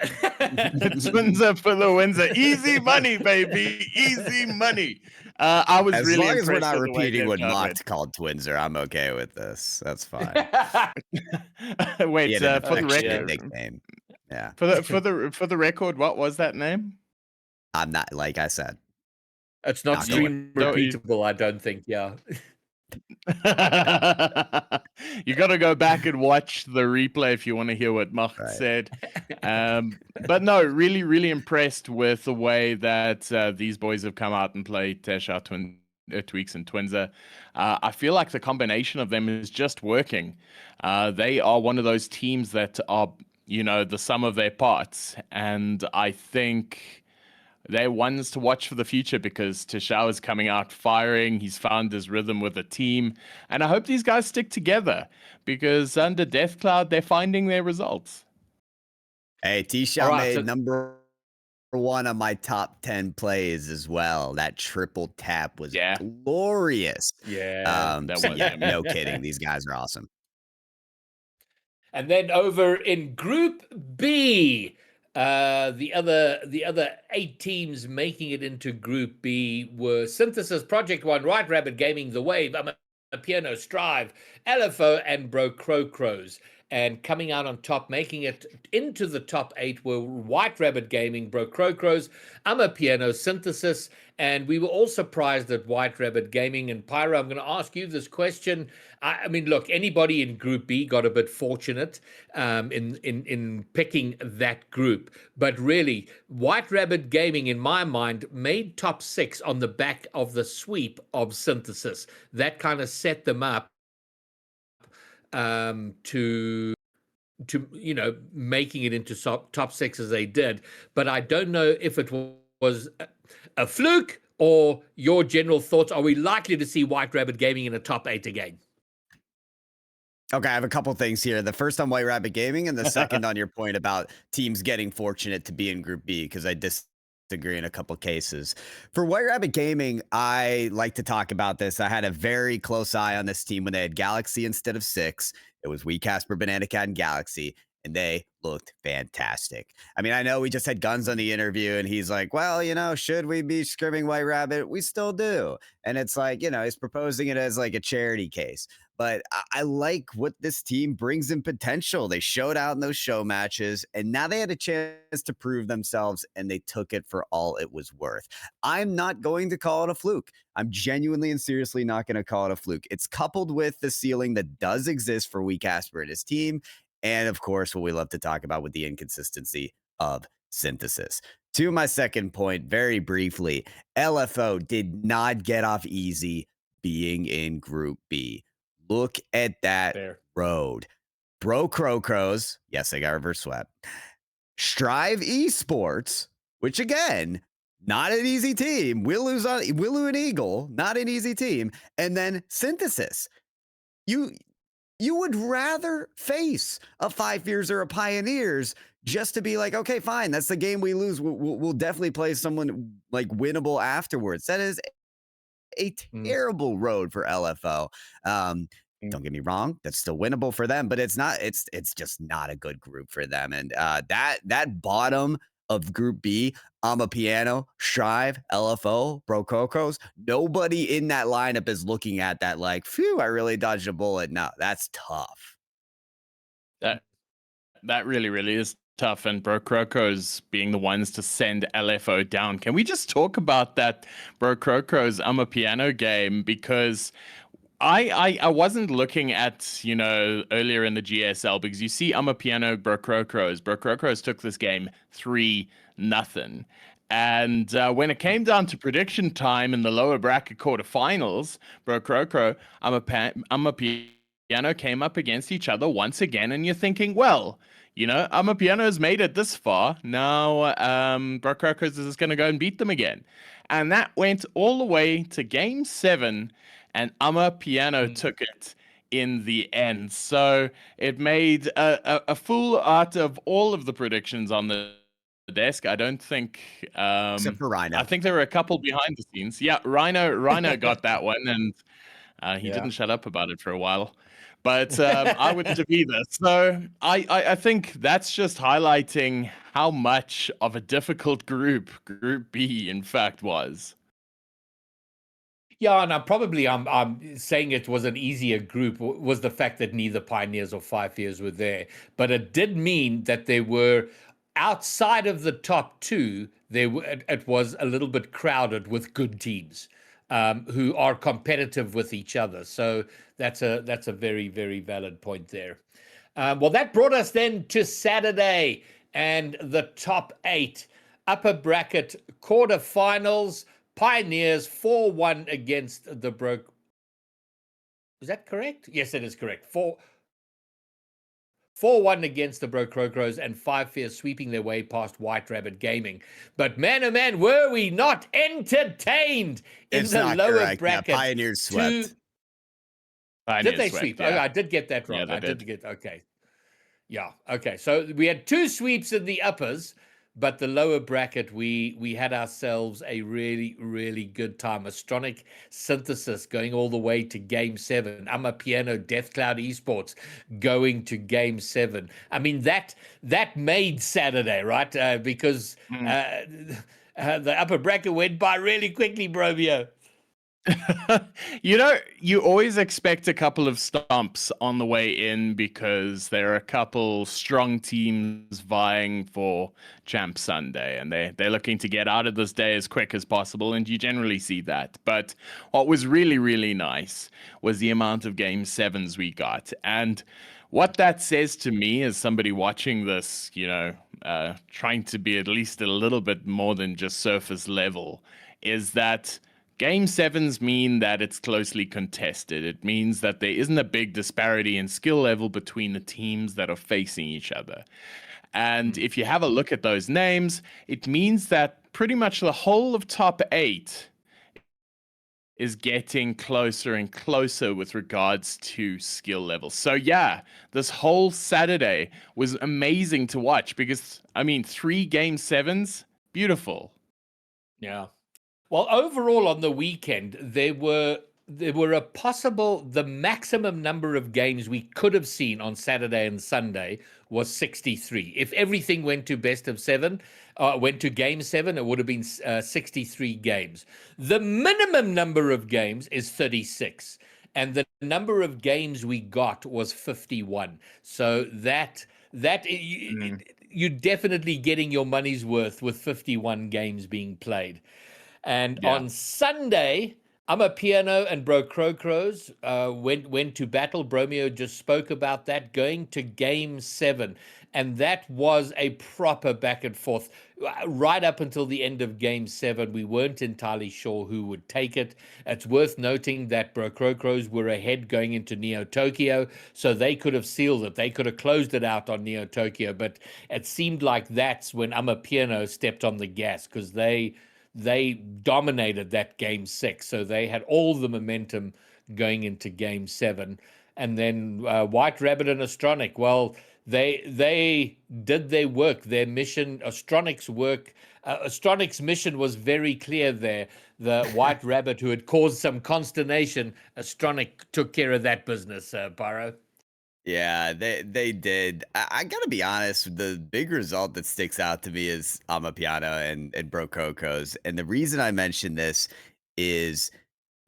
Twinzer for the Windsor. Easy money, baby. Easy money. I was As really long as we're impressed not with the way repeating what Death Cloud Mocked called Twinzer, I'm okay with this. That's fine. went. Wait, He had an for the affectionate record, nickname. Yeah, for the record, what was that name? I'm not, like I said. It's not Not stream going. repeatable, I don't think. Yeah. You got to go back and watch the replay if you want to hear what Mach said. But no, really, really impressed with the way that these boys have come out and played Tesha, Tweaks, and Twinzer. I feel like the combination of them is just working. They are one of those teams that are, you know, the sum of their parts. And I think they're ones to watch for the future because Tashao is coming out firing. He's found his rhythm with the team. And I hope these guys stick together because under Deathcloud, they're finding their results. Hey, All Tishao right, made so- number one on my top 10 plays as well. That triple tap was Yeah. glorious. Yeah, that So was yeah, him. no kidding. These guys are awesome. And then over in Group B, the other 8 teams making it into Group B were Synthesis, Project One, White Rabbit Gaming, The Wave, Piano, Strive, LFO, and Bro Crows. And coming out on top, making it into the top 8 were White Rabbit Gaming, Bro Crows, Piano, Synthesis, and we were all surprised at White Rabbit Gaming. And Pyro, I'm going to ask you this question. I mean, look, anybody in Group B got a bit fortunate in picking that group, but really, White Rabbit Gaming, in my mind, made top 6 on the back of the sweep of Synthesis. That kind of set them up to making it into top 6 as they did. But I don't know if it was a fluke or your general thoughts. Are we likely to see White Rabbit Gaming in a top 8 again? Okay, I have a couple things here. The first on White Rabbit Gaming, and the second on your point about teams getting fortunate to be in Group B, because I disagree in a couple cases. For White Rabbit Gaming, I like to talk about this. I had a very close eye on this team when they had Galaxy instead of 6. It was We, Casper, Banana Cat, and Galaxy, and they looked fantastic. I mean, I know we just had Gunz on the interview, and he's like, well, should we be scrimming White Rabbit? We still do. And it's like, he's proposing it as like a charity case. But I like what this team brings in potential. They showed out in those show matches, and now they had a chance to prove themselves, and they took it for all it was worth. I'm not going to call it a fluke. I'm genuinely and seriously not going to call it a fluke. It's coupled with the ceiling that does exist for Wee Casper and his team, and of course, what we love to talk about with the inconsistency of Synthesis. To my second point, very briefly, LFO did not get off easy being in Group B. Look at that road. Bro Crows. Yes, I got reverse swept. Strive Esports, which again, not an easy team. Willu and Eagle, not an easy team. And then Synthesis. You would rather face a 5 years or a Pioneers just to be like, okay, fine, that's the game we lose. We'll definitely play someone like winnable afterwards. That is a terrible road for LFO. Don't get me wrong, that's still winnable for them, but it's not. It's just not a good group for them. And that bottom of Group B, Piano, Strive, LFO, Bro Cocos, nobody in that lineup is looking at that like, phew, I really dodged a bullet. No, that's tough. That really, really is tough, and Bro Crocos being the ones to send LFO down. Can we just talk about that Bro Crocos Piano game? Because I wasn't looking at, earlier in the GSL, because you see Piano, Bro Crocos. Bro Crocos took this game 3-0. And when it came down to prediction time in the lower bracket quarterfinals, Bro Croco, Piano came up against each other once again, and you're thinking, well, Piano's made it this far. Now, Bro Crocos is going to go and beat them again. And that went all the way to Game 7, and Piano took it in the end. So it made a fool out of all of the predictions on the desk. I don't think... Except for Rhino. I think there were a couple behind the scenes. Yeah, Rhino got that one, and he didn't shut up about it for a while. But I wouldn't be this. So I think that's just highlighting how much of a difficult Group B, in fact, was. Yeah, and I'm saying it was an easier group was the fact that neither Pioneers or 5 years were there. But it did mean that they were outside of the top 2. It was a little bit crowded with good teams who are competitive with each other. So that's a very, very valid point there. Well, that brought us then to Saturday and the top 8 upper bracket quarterfinals. Pioneers 4-1 against the Bro. Is that correct? Yes, it is correct. 4-1 against the Bro Crocros, and 5 Fears sweeping their way past White Rabbit Gaming. But man, oh man, were we not entertained in It's the not lower correct. Yeah, bracket? Pioneers swept. Did they swept, sweep? yeah. Oh, I did get that Yeah, wrong. they I did did. get, okay. Yeah, okay. So we had 2 sweeps in the uppers, but the lower bracket, we had ourselves a really, really good time. Astronic Synthesis going all the way to Game 7. Amapiano Death Cloud Esports going to Game 7. I mean, that made Saturday, right? Because the upper bracket went by really quickly, Bromeo. You know, you always expect a couple of stumps on the way in because there are a couple strong teams vying for Champ Sunday, and they're looking to get out of this day as quick as possible, and you generally see that. But what was really, really nice was the amount of Game 7s we got. And what that says to me as somebody watching this, trying to be at least a little bit more than just surface level, is that Game 7s mean that it's closely contested. It means that there isn't a big disparity in skill level between the teams that are facing each other. And if you have a look at those names, it means that pretty much the whole of top 8 is getting closer and closer with regards to skill level. So yeah, this whole Saturday was amazing to watch because, 3 Game 7s, beautiful. Yeah. Well, overall on the weekend, there were the maximum number of games we could have seen on Saturday and Sunday was 63. If everything went to best of 7, went to Game 7, it would have been 63 games. The minimum number of games is 36, and the number of games we got was 51. So you're definitely getting your money's worth with 51 games being played. And on Sunday, Amapiano and Bro Crocros went to battle. Bromeo just spoke about that, going to Game 7. And that was a proper back and forth. Right up until the end of Game 7, we weren't entirely sure who would take it. It's worth noting that Bro Crocros were ahead going into Neo Tokyo, so they could have sealed it. They could have closed it out on Neo Tokyo, but it seemed like that's when Amapiano stepped on the gas because they dominated that Game 6, so they had all the momentum going into Game 7. And then White Rabbit and Astronic, well, they did their work, their mission. Astronic's mission was very clear there. The White Rabbit, who had caused some consternation, Astronic took care of that business, Pyro. Yeah, they did. I gotta be honest, the big result that sticks out to me is Amapiano and Bro Crocos. And the reason I mention this is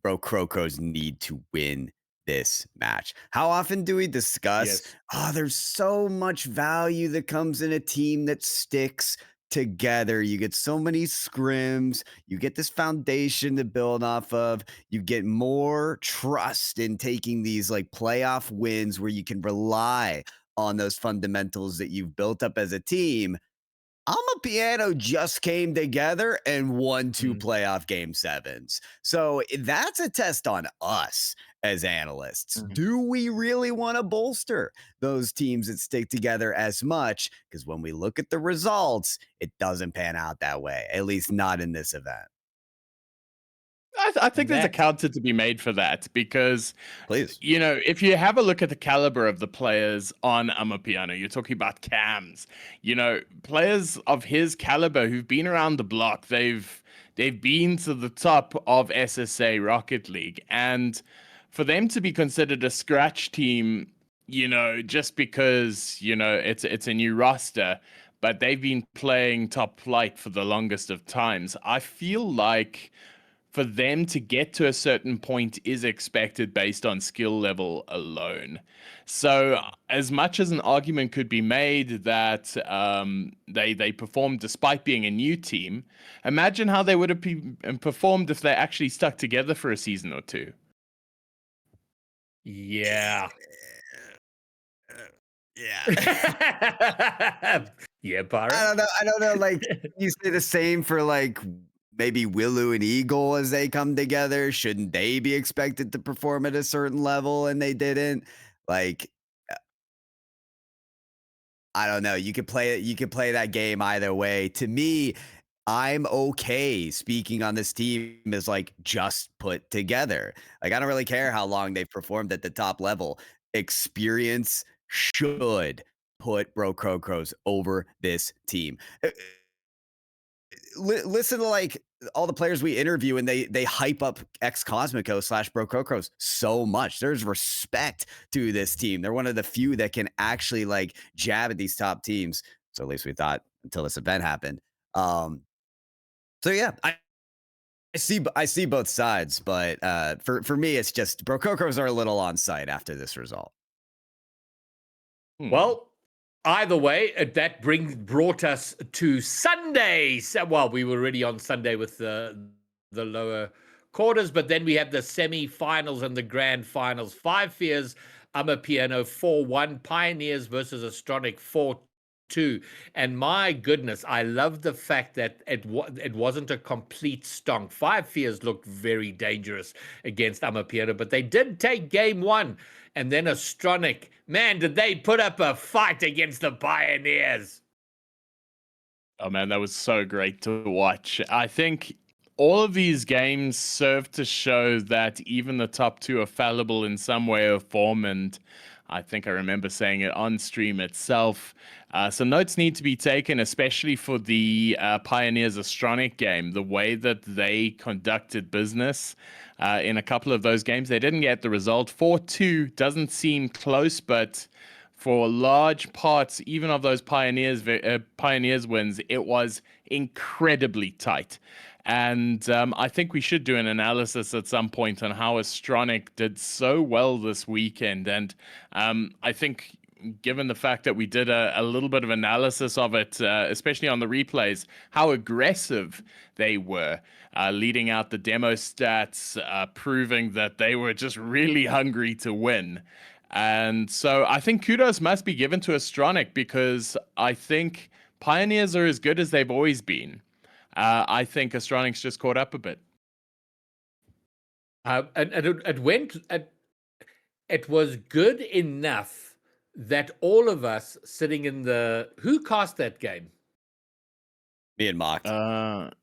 Bro Crocos need to win this match. How often do we discuss, Yes. there's so much value that comes in a team that sticks together. You get so many scrims, you get this foundation to build off of, you get more trust in taking these like playoff wins where you can rely on those fundamentals that you've built up as a team. Amapiano just came together and won 2 playoff Game 7s. So that's a test on us as analysts. Do we really want to bolster those teams that stick together as much? Because when we look at the results, it doesn't pan out that way, at least not in this event. I think there's a counter to be made for that because, Please, if you have a look at the caliber of the players on Amapiano, you're talking about Cams, players of his caliber who've been around the block. They've been to the top of SSA Rocket League, and for them to be considered a scratch team, just because it's a new roster, but they've been playing top flight for the longest of times. I feel like for them to get to a certain point is expected based on skill level alone. So as much as an argument could be made that they performed despite being a new team, imagine how they would have performed if they actually stuck together for a season or two. Yeah. Yeah. Yeah, Pyro. I don't know. Like, you say the same for like maybe Willu and Eagle as they come together. Shouldn't they be expected to perform at a certain level and they didn't? Like, I don't know. You could play it. You could play that game either way. To me, I'm okay speaking on this team as like just put together. Like I don't really care how long they've performed at the top level. Experience should put Bro Crocros over this team. Listen to like all the players we interview and they hype up ex Cosmico / Bro Crocros so much. There's respect to this team. They're one of the few that can actually like jab at these top teams. So at least we thought until this event happened. So yeah, I see both sides, but for me, it's just Bro Crocros are a little on site after this result. Well, either way, that brought us to Sunday. So, well, we were already on Sunday with the lower quarters, but then we had the semi-finals and the grand finals. 5 Fears, Amapiano 4-1, Pioneers versus Astronic 4-2. And my goodness, I love the fact that it wasn't a complete stonk. 5 Fears looked very dangerous against Amapiano, but they did take game 1. And then Astronic, man, did they put up a fight against the Pioneers? Oh man, that was so great to watch. I think all of these games serve to show that even the top 2 are fallible in some way or form, and I think I remember saying it on stream itself. So notes need to be taken, especially for the Pioneers Astronic game, the way that they conducted business. In a couple of those games, they didn't get the result. 4-2 doesn't seem close, but for large parts, even of those Pioneers wins, it was incredibly tight. And I think we should do an analysis at some point on how Astronic did so well this weekend. And I think given the fact that we did a little bit of analysis of it, especially on the replays, how aggressive they were, leading out the demo stats, proving that they were just really hungry to win. And so I think kudos must be given to Astronic, because I think Pioneers are as good as they've always been. I think Astronic's just caught up a bit. And it was good enough that all of us sitting in who cast that game? Me and Mocked.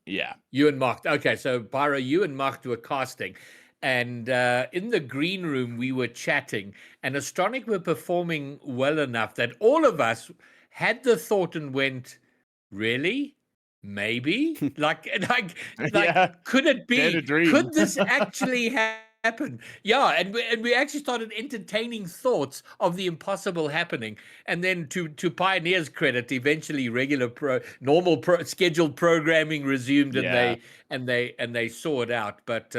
Yeah. You and Mocked. Okay, so Pyro, you and Mocked were casting. And in the green room, we were chatting, and Astronic were performing well enough that all of us had the thought and went, really? Maybe? like, Yeah. could it be? Could this actually happen? Yeah, and we actually started entertaining thoughts of the impossible happening. And then to Pioneer's credit, eventually normal scheduled programming resumed, and they saw it out. But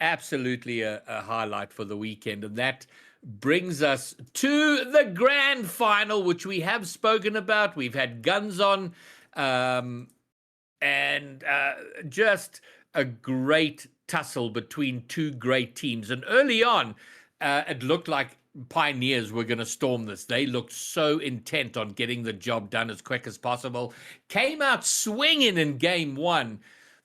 absolutely a highlight for the weekend. And that brings us to the grand final, which we have spoken about. We've had Gunz on, and just a great tussle between 2 great teams. And early on, it looked like Pioneers were going to storm this. They looked so intent on getting the job done as quick as possible. Came out swinging in game 1.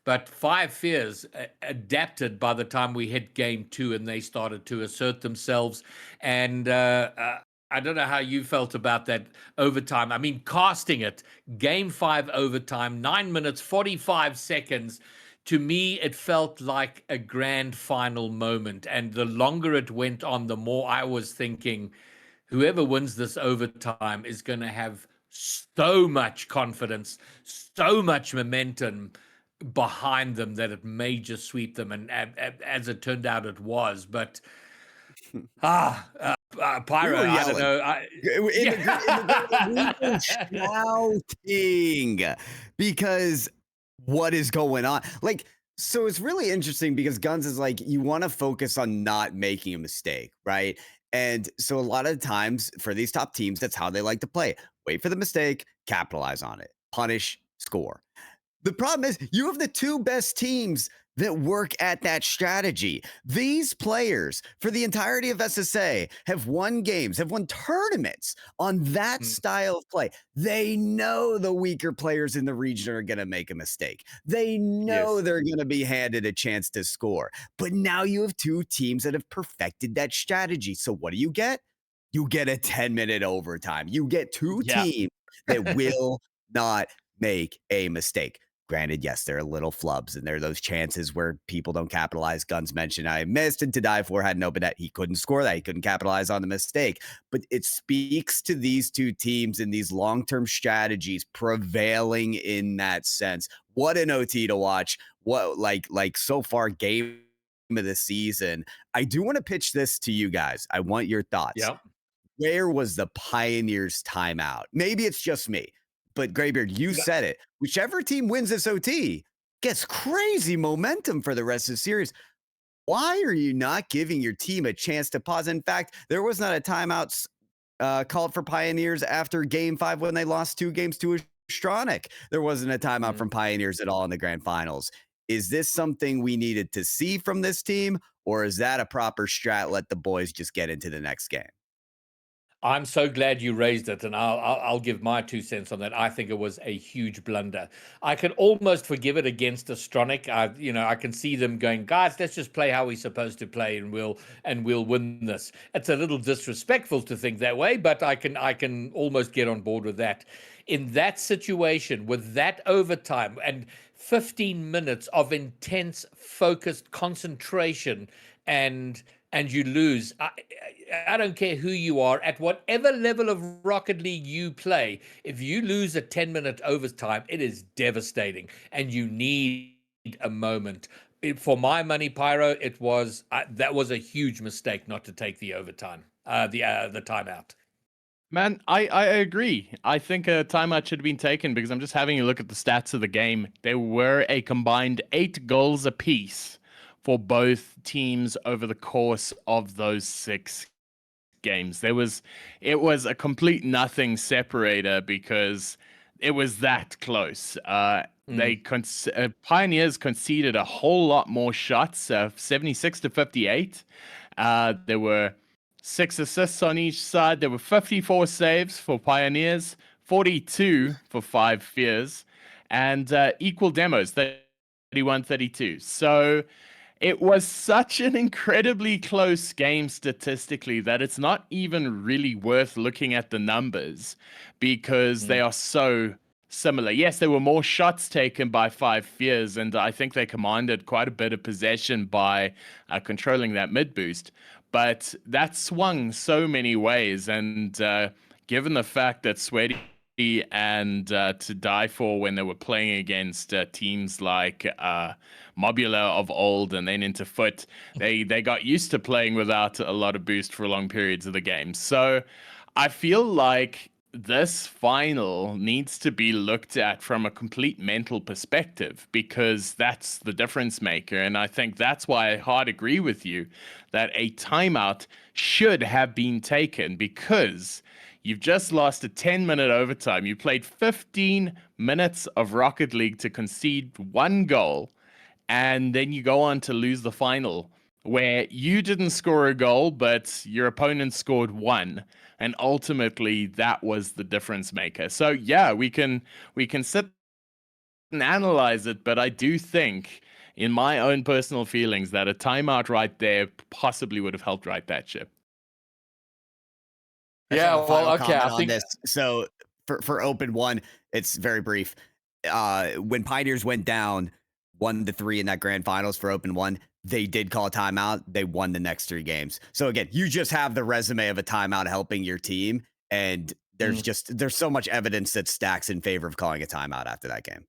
But 5 Fears adapted by the time we hit game 2, and they started to assert themselves. And I don't know how you felt about that overtime. I mean, casting it, game 5 overtime, 9 minutes, 45 seconds. To me, it felt like a grand final moment. And the longer it went on, the more I was thinking, whoever wins this overtime is going to have so much confidence, so much momentum behind them that it may just sweep them. And as it turned out, it was. But Pyro, I don't know. We were shouting because what is going on? Like, so it's really interesting because Gunz is like, you want to focus on not making a mistake, right? And so a lot of times for these top teams, that's how they like to play. Wait for the mistake, capitalize on it, punish, score. The problem is you have the 2 best teams that work at that strategy. These players, for the entirety of SSA, have won games, have won tournaments on that style of play. They know the weaker players in the region are going to make a mistake. They know they're going to be handed a chance to score. But now you have 2 teams that have perfected that strategy. So what do? You get a 10-minute overtime. You get 2 teams that will not make a mistake. Granted, yes, there are little flubs and there are those chances where people don't capitalize. Gunz mentioned I missed and to die for had no, but that he couldn't score that. He couldn't capitalize on the mistake. But it speaks to these two teams and these long-term strategies prevailing in that sense. What an OT to watch. What like so far game of the season. I do want to pitch this to you guys. I want your thoughts. Yep. Where was the Pioneers timeout? Maybe it's just me, but Graybeard, you said it. Whichever team wins this OT gets crazy momentum for the rest of the series. Why are you not giving your team a chance to pause? In fact, there was not a timeout called for Pioneers after Game 5 when they lost 2 games to Astronic. There wasn't a timeout from Pioneers at all in the grand finals. Is this something we needed to see from this team, or is that a proper strat? Let the boys just get into the next game. I'm so glad you raised it, and I'll give my 2 cents on that. I think it was a huge blunder. I can almost forgive it against Astronic. I can see them going, guys, let's just play how we're supposed to play, and we'll win this. It's a little disrespectful to think that way, but I can almost get on board with that. In that situation, with that overtime and 15 minutes of intense, focused concentration, and you lose. I don't care who you are, at whatever level of Rocket League you play, if you lose a 10-minute overtime, it is devastating, and you need a moment. For my money, Pyro, that was a huge mistake not to take the overtime, the timeout. Man, I agree. I think a timeout should have been taken because I'm just having a look at the stats of the game. There were a combined 8 goals apiece for both teams over the course of those 6 games. It was a complete nothing separator because it was that close. Pioneers conceded a whole lot more shots, 76 to 58. There were 6 assists on each side. There were 54 saves for Pioneers, 42 for 5 Fears, and equal demos, 31-32. So it was such an incredibly close game statistically that it's not even really worth looking at the numbers because they are so similar. Yes, there were more shots taken by 5 Fears, and I think they commanded quite a bit of possession by controlling that mid boost. But that swung so many ways, and given the fact that Sweaty and To Die For, when they were playing against teams like Mobula of old and then into Foot, they got used to playing without a lot of boost for long periods of the game. So I feel like this final needs to be looked at from a complete mental perspective because that's the difference maker. And I think that's why I hard agree with you that a timeout should have been taken because you've just lost a 10-minute overtime. You played 15 minutes of Rocket League to concede 1 goal, and then you go on to lose the final where you didn't score a goal, but your opponent scored 1. And ultimately, that was the difference maker. So yeah, we can sit and analyze it, but I do think, in my own personal feelings, that a timeout right there possibly would have helped right that ship. Yeah, well, okay. I think this. So for Open 1, it's very brief. When Pioneers went down 1-3 in that grand finals for Open 1, they did call a timeout. They won the next 3 games. So again, you just have the resume of a timeout helping your team, and there's so much evidence that stacks in favor of calling a timeout after that game.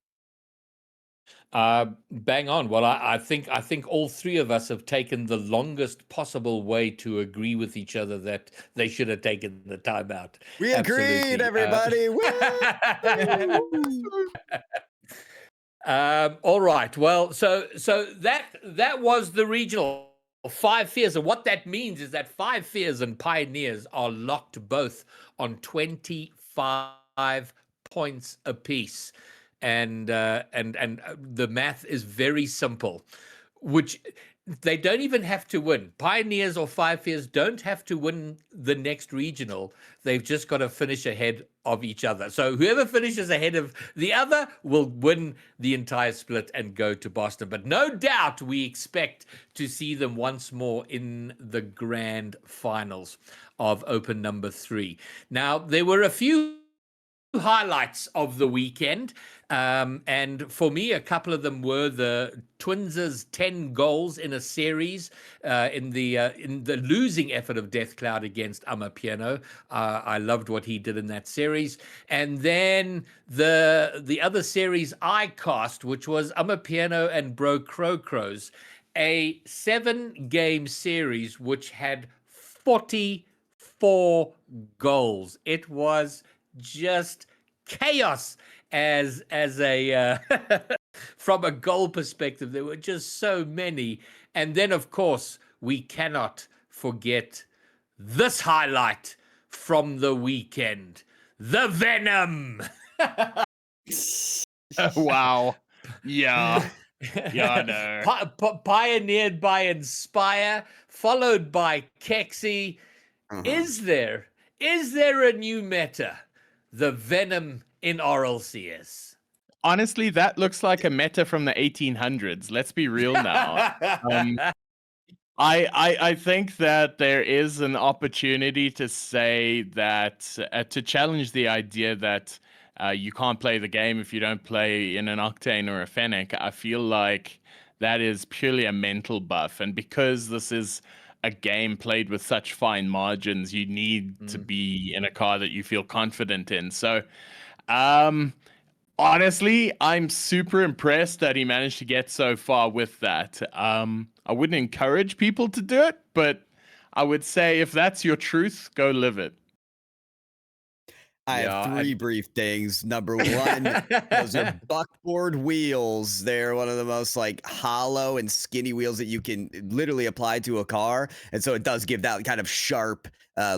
Bang on. Well, I think all 3 of us have taken the longest possible way to agree with each other that they should have taken the timeout. We agreed, everybody. All right. Well, so that was the regional 5 Fears, and what that means is that 5 Fears and Pioneers are locked both on 25 points apiece. And the math is very simple, which they don't even have to win. Pioneers or 5 Fears don't have to win the next regional. They've just got to finish ahead of each other. So whoever finishes ahead of the other will win the entire split and go to Boston. But no doubt we expect to see them once more in the grand finals of Open number 3. Now, there were a few highlights of the weekend. And for me, a couple of them were the Twins' 10 goals in a series in the losing effort of Death Cloud against Amapiano. I loved what he did in that series. And then the other series I cast, which was Amapiano and Bro Crows, a 7-game series which had 44 goals. It was just chaos as a from a goal perspective. There were just so many. And then of course we cannot forget this highlight from the weekend: the Venom. Wow. Yeah. Yeah, no. Pioneered by Inspire, followed by Kexi. Is there a new meta? The Venom in RLCS. Honestly, that looks like a meta from the 1800s. Let's be real now. I think that there is an opportunity to say that to challenge the idea that you can't play the game if you don't play in an Octane or a Fennec. I feel like that is purely a mental buff, and because this is a game played with such fine margins, you need to be in a car that you feel confident in. So, honestly, I'm super impressed that he managed to get so far with that. I wouldn't encourage people to do it, but I would say if that's your truth, go live it. I have three brief things. Number one, those are buckboard wheels. They're one of the most like hollow and skinny wheels that you can literally apply to a car. And so it does give that kind of sharp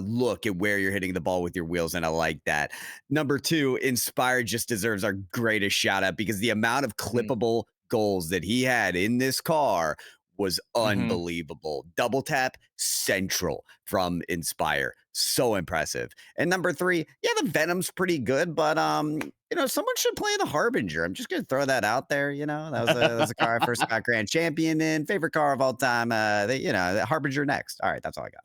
look at where you're hitting the ball with your wheels. And I like that. Number two, Inspired just deserves our greatest shout out because the amount of clippable goals that he had in this car was unbelievable. Double tap central from Inspire. So impressive. And number three, yeah, the Venom's pretty good, but someone should play the Harbinger. I'm just gonna throw that out there. That was a car I first got grand champion in. Favorite car of all time. The Harbinger next. All right, that's all I got.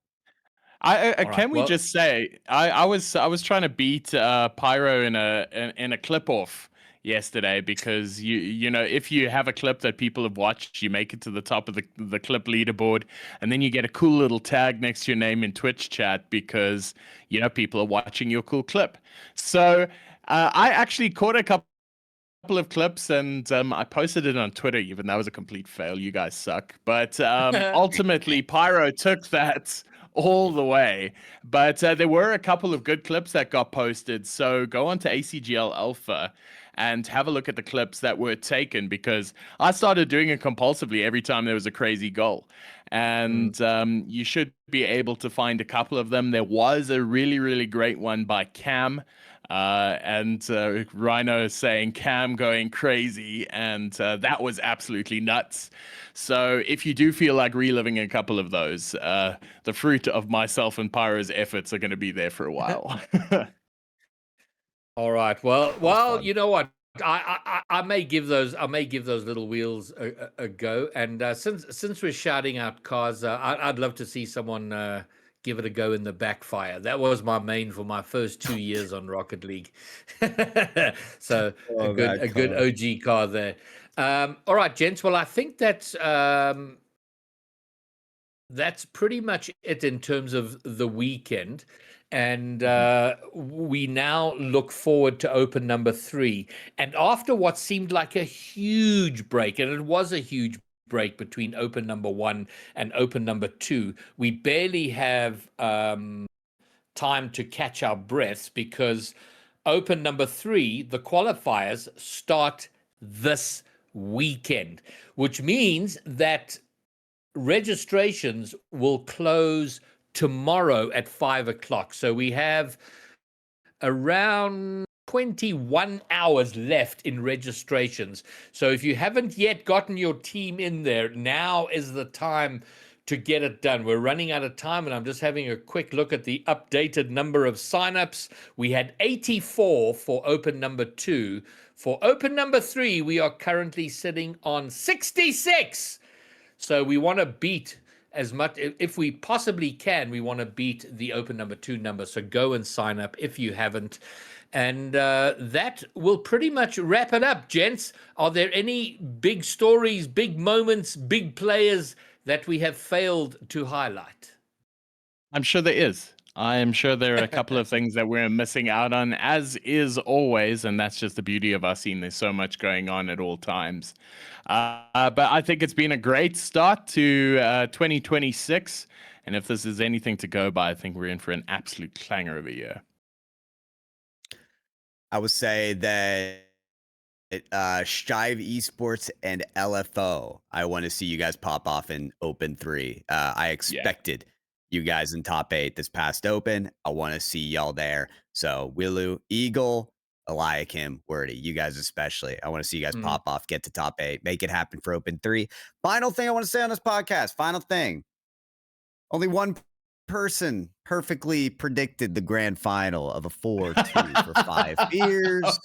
Can we just say I was trying to beat Pyro in a clip off yesterday because if you have a clip that people have watched, you make it to the top of the clip leaderboard, and then you get a cool little tag next to your name in Twitch chat because people are watching your cool clip. So I actually caught a couple of clips and I posted it on Twitter, even that was a complete fail. You guys suck. But ultimately Pyro took that all the way. But there were a couple of good clips that got posted. So go on to ACGL Alpha and have a look at the clips that were taken, because I started doing it compulsively every time there was a crazy goal. And you should be able to find a couple of them. There was a really, really great one by Cam. And Rhino saying Cam going crazy, and that was absolutely nuts. So if you do feel like reliving a couple of those, the fruit of myself and Pyro's efforts are going to be there for a while. All right. Well, you know what? I may give those little wheels a go. And since we're shouting out cars, I'd love to see someone give it a go in the backfire. That was my main for my first 2 years on Rocket League. So a good OG car there. All right, gents. Well, I think that's pretty much it in terms of the weekend. And we now look forward to Open number 3. And after what seemed like a huge break, and it was a huge break between Open number 1 and Open number 2, we barely have time to catch our breaths, because Open number 3, the qualifiers, start this weekend, which means that registrations will close tomorrow at 5 o'clock. So we have around 21 hours left in registrations. So if you haven't yet gotten your team in there, now is the time to get it done. We're running out of time, and I'm just having a quick look at the updated number of signups. We had 84 for Open number 2. For Open number 3, we are currently sitting on 66. So we want to beat as much, if we possibly can, we want to beat the Open number 2 number. So go and sign up if you haven't. And that will pretty much wrap it up, gents. Are there any big stories, big moments, big players that we have failed to highlight? I'm sure there is. I am sure there are a couple of things that we're missing out on, as is always, and that's just the beauty of our scene. There's so much going on at all times. But I think it's been a great start to 2026. And if this is anything to go by, I think we're in for an absolute clanger of a year. I would say that Shive Esports and LFO, I want to see you guys pop off in Open 3. I expected you guys in top 8 this past Open. I want to see y'all there. So Willu, Eagle, Eliakim, Wordy, you guys especially. I want to see you guys pop off, get to top 8, make it happen for Open 3. Final thing I want to say on this podcast, final thing. Only one person perfectly predicted the grand final of a 4-2 for 5 years.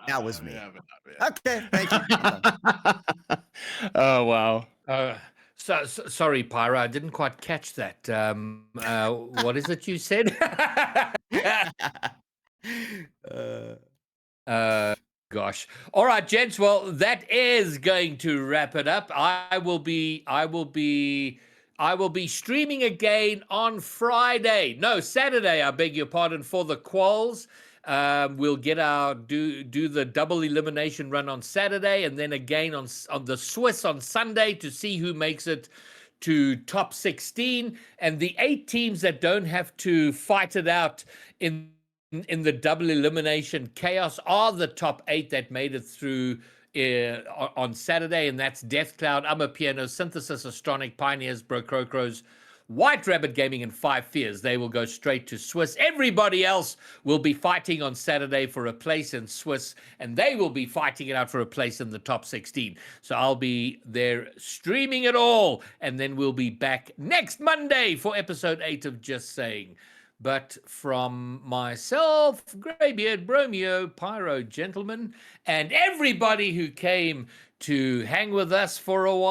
That was me. Okay, thank you. Oh, wow. Sorry, Pyro, I didn't quite catch that. What is it you said? Gosh. All right, gents. Well, that is going to wrap it up. I will be streaming again on Friday. No, Saturday, I beg your pardon, for the quals. We'll get our do the double elimination run on Saturday, and then again on the Swiss on Sunday to see who makes it to top 16. And the 8 teams that don't have to fight it out in the double elimination chaos are the top 8 that made it through on Saturday, and that's Death Cloud, Piano, Synthesis, Astronic, Pioneers, Brocrocros, White Rabbit Gaming, and 5 Fears. They will go straight to Swiss. Everybody else will be fighting on Saturday for a place in Swiss, and they will be fighting it out for a place in the top 16. So I'll be there streaming it all, and then we'll be back next Monday for episode 8 of Just Saying. But from myself, Greybeard, Bromeo, Pyro, Gentleman, and everybody who came to hang with us for a while,